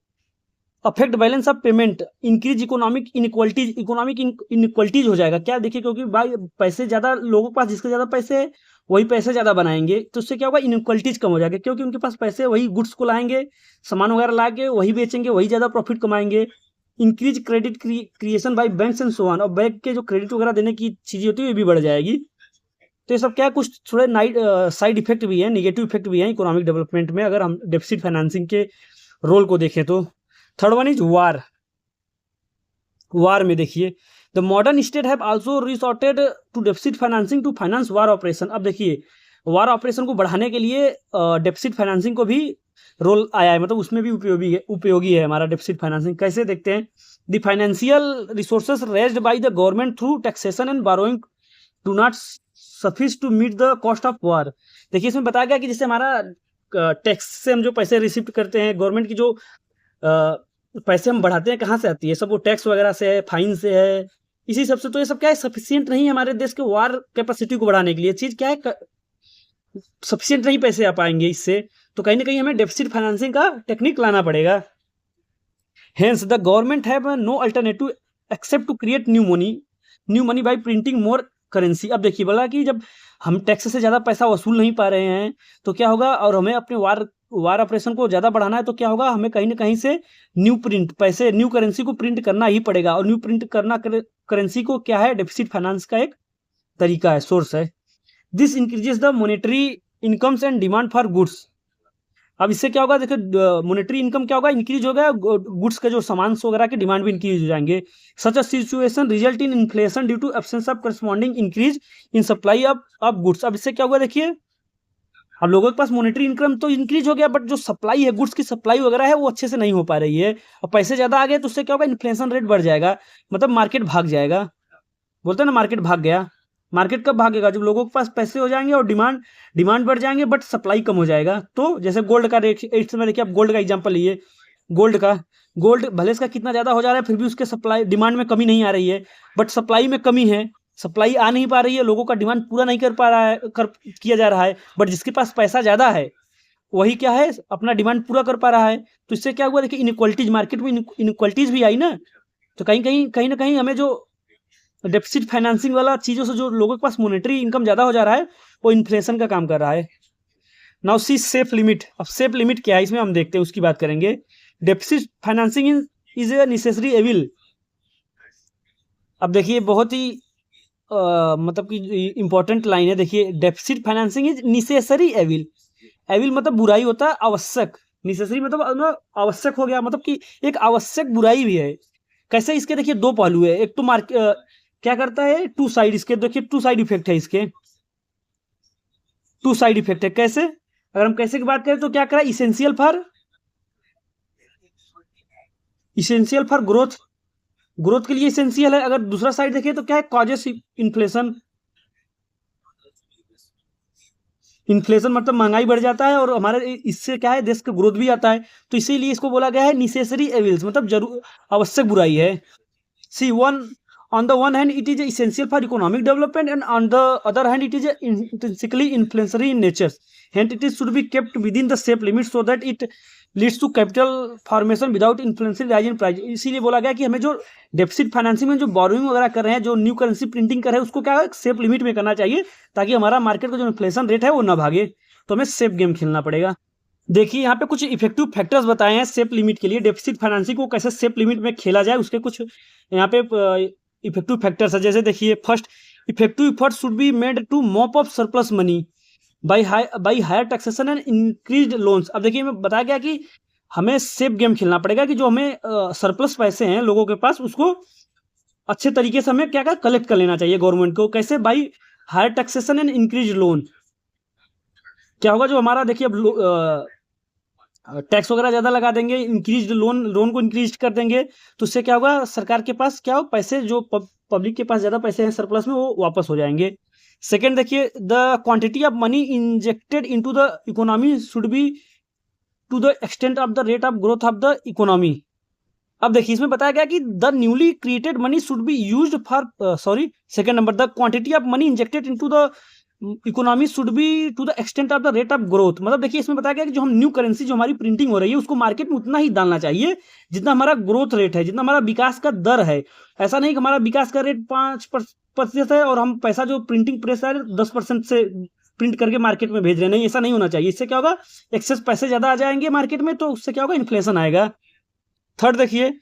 A: affect balance of payment, increase economic inequalities हो जाएगा. क्या देखिए, क्योंकि भाई पैसे ज़्यादा लोगों के पास, जिसके ज़्यादा पैसे है वही पैसे ज़्यादा बनाएंगे, तो उससे क्या होगा, इनइक्वलिटीज कम हो जाएगा, क्योंकि उनके पास पैसे, वही गुड्स को लाएंगे, सामान वगैरह ला के वही बेचेंगे, वही ज़्यादा प्रॉफिट कमाएंगे. Increase credit creation by banks and so on, और बैंक के जो क्रेडिट वगैरह देने की चीज़ें होती है, ये भी बढ़ जाएगी. तो ये सब क्या, कुछ थोड़े साइड इफेक्ट भी है, निगेटिव इफेक्ट भी है इकोनॉमिक डेवलपमेंट में, अगर हम डेफिसिट फाइनेंसिंग के रोल को देखें तो. Third one is war. War में देखिए the modern state have also resorted to deficit financing to finance war operation. अब देखिए वार ऑपरेशन को बढ़ाने के लिए डेफिसिट फाइनेंसिंग को भी रोल आया है, मतलब उसमें भी उपयोगी है हमारा डेफिसिट फाइनेंसिंग. कैसे देखते हैं, the financial resources raised by the government through taxation and borrowing do not suffice to meet the cost of war. देखिए इसमें बताया गया कि जैसे हमारा टैक्स से हम जो पैसे रिसीव करते हैं, गवर्नमेंट की जो पैसे हम बढ़ाते हैं, कहाँ से आती है, सब वो टैक्स वगैरह से है, फाइन से है, इसी सब से. तो ये सब क्या है, सफिशिएंट नहीं है हमारे देश के वार कैपेसिटी को बढ़ाने के लिए. चीज़ क्या है, सफिशिएंट नहीं पैसे आ पाएंगे इससे, तो कहीं ना कहीं हमें डेफिसिट फाइनेंसिंग का टेक्निक लाना पड़ेगा. Hence the government have no alternative except to create new money by printing more currency. अब देखिए बोला कि जब हम टैक्स से ज़्यादा पैसा वसूल नहीं पा रहे हैं तो क्या होगा, और हमें अपने वार ऑपरेशन को ज़्यादा बढ़ाना है, तो क्या होगा, हमें कहीं ना कहीं से न्यू करेंसी को प्रिंट करना ही पड़ेगा. और न्यू प्रिंट करना करेंसी को क्या है, डेफिसिट फाइनेंस का एक तरीका है, सोर्स है. This increases the monetary incomes and demand for goods. अब इससे क्या होगा, देखिए मॉनेटरी इनकम क्या होगा, इंक्रीज हो गया, गुड्स के जो सामान वगैरह के डिमांड भी इंक्रीज हो जाएंगे. Such a situation result in inflation due to absence of corresponding increase in supply of goods. अब इससे क्या होगा, देखिए अब लोगों के पास मॉनेटरी इनकम तो इंक्रीज हो गया, बट जो सप्लाई है, गुड्स की सप्लाई वगैरह है, वो अच्छे से नहीं हो पा रही है, और पैसे ज़्यादा आ गए, तो उससे क्या होगा, इन्फ्लेशन रेट बढ़ जाएगा, मतलब मार्केट भाग जाएगा. बोलते हैं ना मार्केट भाग गया. मार्केट कब भागेगा, जब लोगों के पास पैसे हो जाएंगे और डिमांड बढ़ जाएंगे, बट सप्लाई कम हो जाएगा. तो जैसे गोल्ड का रेट, इस समय देखिए आप गोल्ड का एग्जांपल लिए, गोल्ड भले इसका कितना ज़्यादा हो जा रहा है, फिर भी उसके डिमांड में कमी नहीं आ रही है, बट सप्लाई में कमी है, सप्लाई आ नहीं पा रही है, लोगों का डिमांड पूरा नहीं कर पा रहा है, किया जा रहा है, बट जिसके पास पैसा ज़्यादा है वही क्या है, अपना डिमांड पूरा कर पा रहा है. तो इससे क्या हुआ, देखिए इनइक्वलिटीज, मार्केट में इनइक्वलिटीज भी आई ना. तो कहीं ना कहीं हमें जो डेफिसिट फाइनेंसिंग वाला चीज़ों से जो लोगों के पास मॉनेटरी इनकम ज़्यादा हो जा रहा है, वो इन्फ्लेशन का काम कर रहा है. Now see safe limit. अब सेफ लिमिट क्या है, इसमें हम देखते हैं, उसकी बात करेंगे. Deficit financing is a necessary evil. अब देखिए बहुत ही मतलब कि इंपॉर्टेंट लाइन है. देखिए deficit financing is necessary evil. Evil मतलब बुराई होता है, आवश्यक. नेसेसरी मतलब आवश्यक हो गया, मतलब कि एक आवश्यक बुराई भी है. कैसे, इसके देखिए दो पहलू है. एक तो क्या करता है, टू साइड, इसके देखिए टू साइड इफेक्ट है, इसके टू साइड इफेक्ट है. कैसे, अगर हम कैसे की बात करें तो क्या करा, essential for essential for growth, growth के लिए इसेंशियल है। अगर दूसरा साइड देखें तो क्या है, कॉजेस इन्फ्लेशन, इन्फ्लेशन मतलब महंगाई बढ़ जाता है और हमारे इससे क्या है, देश का ग्रोथ भी आता है। तो इसीलिए इसको बोला गया है निसेसरी एविल्स, मतलब जरूर आवश्यक बुराई है। सी one, on the one hand it is essential for economic development and on the other hand it is intrinsically inflationary in nature, hence it is should be kept within the safe limits so that it leads to capital formation without influencing rise in price। इसीलिए बोला गया कि हमें जो deficit financing में जो borrowing वगैरह कर रहे हैं, जो न्यू करेंसी प्रिंटिंग कर रहे हैं, उसको क्या है, सेफ लिमिट में करना चाहिए ताकि हमारा मार्केट का जो इन्फ्लेशन रेट है वो ना भागे। तो हमें सेफ गेम खेलना पड़ेगा। देखिए यहाँ पे कुछ इफेक्टिव फैक्टर्स बताए हैं सेफ लिमिट के लिए, डेफिसिट फाइनेंसिंग को कैसे सेफ लिमिट में खेला जाए उसके कुछ यहाँ पे इफेक्टिव फैक्टर्स है। जैसे देखिए, first, effective effort should be made to mop up surplus money by higher taxation and increased loans. अब देखिए मैं बताया गया कि हमें सेफ गेम खेलना पड़ेगा कि जो हमें सरप्लस पैसे हैं लोगों के पास, उसको अच्छे तरीके से हमें क्या क्या कलेक्ट कर लेना चाहिए गवर्नमेंट को। कैसे? By higher taxation and increase loan. क्या होगा, जो हमारा देखिए अब टैक्स वगैरह ज़्यादा लगा देंगे, इंक्रीज लोन को इंक्रीज कर देंगे, तो उससे क्या होगा, सरकार के पास क्या हो, पैसे जो पब्लिक के पास ज़्यादा पैसे हैं सरप्लस में, वो वापस हो जाएंगे। सेकेंड देखिए, the quantity of money injected into the economy should be to the extent of the rate of growth of the economy. अब देखिए इसमें बताया गया कि the newly created money should be used for second number, the quantity of money injected into the economy should be to the extent of the rate of growth. मतलब देखिए इसमें बताया गया कि जो हम न्यू करेंसी जो हमारी प्रिंटिंग हो रही है उसको मार्केट में उतना ही डालना चाहिए जितना हमारा ग्रोथ रेट है, जितना हमारा विकास का दर है। ऐसा नहीं कि हमारा विकास का रेट 5% है और हम पैसा जो प्रिंटिंग प्रेस है 10% से प्रिंट करके मार्केट में भेज रहे हैं। नहीं, ऐसा नहीं होना चाहिए। इससे क्या होगा, एक्सेस पैसे ज्यादा आ जाएंगे मार्केट में, तो उससे क्या होगा, इन्फ्लेशन आएगा। थर्ड देखिए,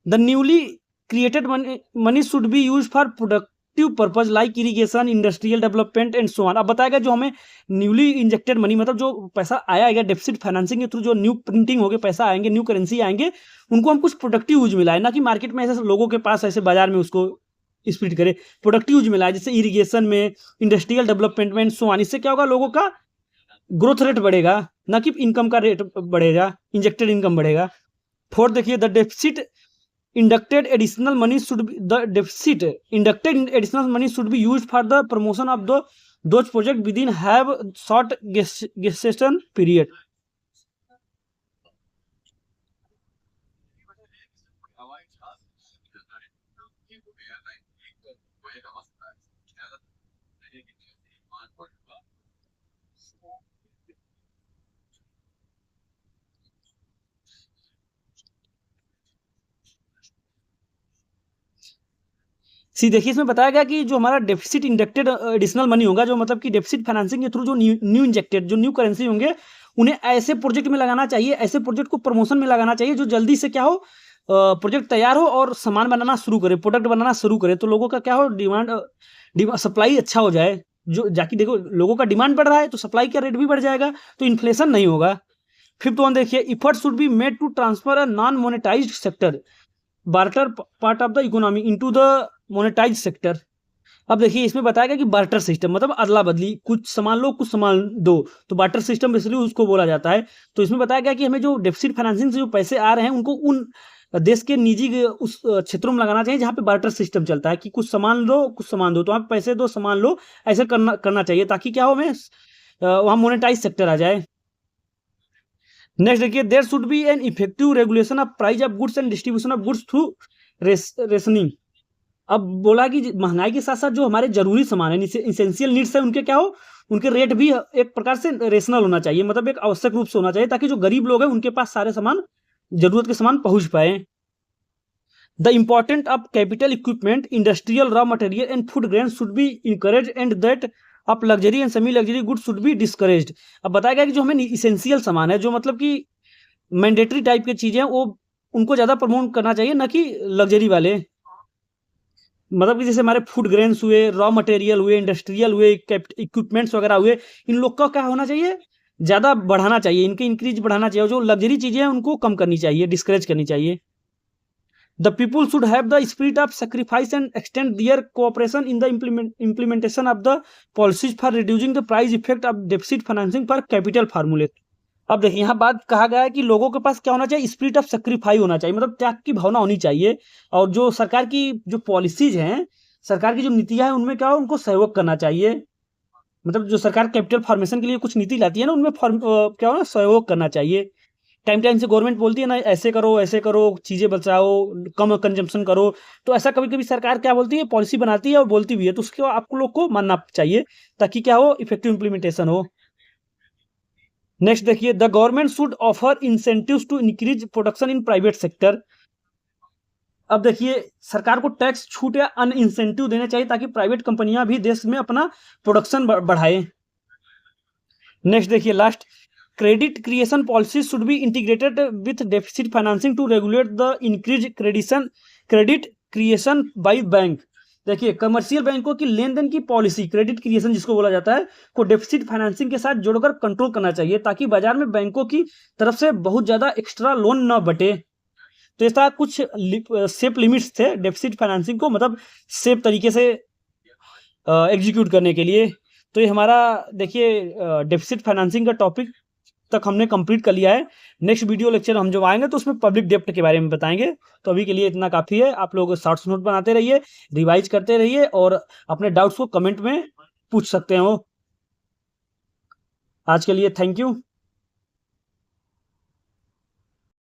A: the newly created money should B use for productive purpose like irrigation, industrial development and so on. अब बताएगा जो हमें न्यूली इंजेक्टेड मनी, मतलब जो पैसा आया डेफिसिट फाइनेंसिंग के थ्रू, जो न्यू प्रिंटिंग होकर पैसा आएंगे, न्यू करेंसी आएंगे, उनको हम कुछ प्रोडक्टिव यूज मिलाए, ना कि मार्केट में ऐसे लोगों के पास ऐसे बाजार में उसको स्प्लिट करे। प्रोडक्टिव यूज मिलाए, जैसे इरिगेशन में, इंडस्ट्रियल डेवलपमेंट में, सो ऑन। इससे क्या होगा, लोगों का ग्रोथ रेट बढ़ेगा, ना कि इनकम का रेट बढ़ेगा, इंजेक्टेड इनकम बढ़ेगा। फोर्थ देखिए, the deficit inducted additional money should be the deficit inducted additional money should be used for the promotion of those projects within have short gestation period। सी देखिए इसमें बताया गया कि जो हमारा डेफिसिट इंजेक्टेड एडिशनल मनी होगा, जो मतलब कि डेफिसिट फाइनेंसिंग के थ्रू जो न्यू इंजेक्टेड जो न्यू करेंसी होंगे, उन्हें ऐसे प्रोजेक्ट में लगाना चाहिए, ऐसे प्रोजेक्ट को प्रमोशन में लगाना चाहिए जो जल्दी से क्या हो, प्रोजेक्ट तैयार हो और सामान बनाना शुरू करे, प्रोडक्ट बनाना शुरू करे, तो लोगों का क्या हो, डिमांड सप्लाई अच्छा हो जाए। जो जाकि देखो लोगों का डिमांड बढ़ रहा है तो सप्लाई का रेट भी बढ़ जाएगा, तो इन्फ्लेशन नहीं होगा। फिफ्थ वन देखिए, effort should be made to transfer a non monetised sector barter part of the economy into the monetise sector. अब देखिए इसमें बताया गया कि बार्टर सिस्टम मतलब अदला बदली, कुछ सामान लो कुछ सामान दो, तो बार्टर सिस्टम इसलिए उसको बोला जाता है। तो इसमें बताया गया कि हमें जो डेफिसिट फाइनेंसिंग से जो पैसे आ रहे हैं उनको उन देश के निजी उस क्षेत्रों में लगाना चाहिए जहाँ पे बार्टर सिस्टम चलता है, कि कुछ सामान लो कुछ सामान दो, तो आप पैसे दो सामान लो, ऐसे करना चाहिए ताकि क्या हो, हमें वहाँ मोनेटाइज सेक्टर आ जाए। नेक्स्ट देखिए, there should be an effective regulation of price of goods and distribution of goods through rationing. अब बोला कि महंगाई के साथ साथ जो हमारे जरूरी सामान है, इसेंशियल नीड्स है, उनके क्या हो, उनके रेट भी एक प्रकार से रेशनल होना चाहिए, मतलब एक आवश्यक रूप से होना चाहिए ताकि जो गरीब लोग हैं उनके पास सारे सामान, जरूरत के सामान पहुंच पाए। The important of capital equipment, industrial raw material and food grain should be encourage and that of luxury and semi luxury good should be discouraged. अब बताया गया कि जो हमें इसेंशियल सामान है, जो मतलब कि मैंडेटरी टाइप की चीजें, वो उनको ज्यादा प्रमोट करना चाहिए, ना कि लग्जरी वाले। मतलब कि जैसे हमारे फूड ग्रेन्स हुए, रॉ मटेरियल हुए, इंडस्ट्रियल हुए, इक्विपमेंट्स वगैरह हुए, इन लोग का क्या होना चाहिए, ज्यादा बढ़ाना चाहिए, इनके इंक्रीज बढ़ाना चाहिए। जो लग्जरी चीजें हैं उनको कम करनी चाहिए, डिस्करेज करनी चाहिए। The people should have the spirit of sacrifice and extend their cooperation in the implementation of the policies for reducing the price effect of deficit financing for capital formula। अब देखिए यहाँ बात कहा गया है कि लोगों के पास क्या होना चाहिए, स्पिरिट ऑफ सेक्रीफाई होना चाहिए, मतलब त्याग की भावना होनी चाहिए। और जो सरकार की जो पॉलिसीज हैं, सरकार की जो नीतियां हैं, उनमें क्या हो, उनको सहयोग करना चाहिए। मतलब जो सरकार कैपिटल फॉर्मेशन के लिए कुछ नीति लाती है ना, उनमें क्या हो ना, सहयोग करना चाहिए। टाइम टाइम से गवर्नमेंट बोलती है ना, ऐसे करो, चीज़ें बचाओ, कम कंजम्पशन करो। तो ऐसा कभी कभी सरकार क्या बोलती है, पॉलिसी बनाती है और बोलती भी है, तो उसको आपको लोग को मानना चाहिए, ताकि क्या हो, इफेक्टिव इम्प्लीमेंटेशन हो। नेक्स्ट देखिए, the government should offer incentives to increase production in private sector. अब देखिए, सरकार को टैक्स छूट या अन्य इंसेंटिव देने चाहिए, ताकि प्राइवेट कंपनियां भी देश में अपना प्रोडक्शन बढ़ाए। नेक्स्ट देखिए, last, credit creation policy should be integrated with deficit financing to regulate the increase credit creation by bank. देखिए, कमर्शियल बैंकों की लेन देन की पॉलिसी, क्रेडिट क्रिएशन जिसको बोला जाता है, को डेफिसिट फाइनेंसिंग के साथ जोड़कर कंट्रोल करना चाहिए, ताकि बाजार में बैंकों की तरफ से बहुत ज्यादा एक्स्ट्रा लोन न बटे। तो ऐसा कुछ सेफ लिमिट्स थे डेफिसिट फाइनेंसिंग को, मतलब सेफ तरीके से एग्जीक्यूट करने के लिए। तो ये हमारा देखिए डेफिसिट फाइनेंसिंग का टॉपिक तक हमने कंप्लीट कर लिया है। नेक्स्ट वीडियो लेक्चर हम जब आएंगे तो उसमें पब्लिक डेप्ट के बारे में बताएंगे। तो अभी के लिए इतना काफ़ी है। आप लोग शॉर्ट्स नोट बनाते रहिए, रिवाइज करते रहिए और अपने डाउट्स को कमेंट में पूछ सकते हो। आज के लिए थैंक यू।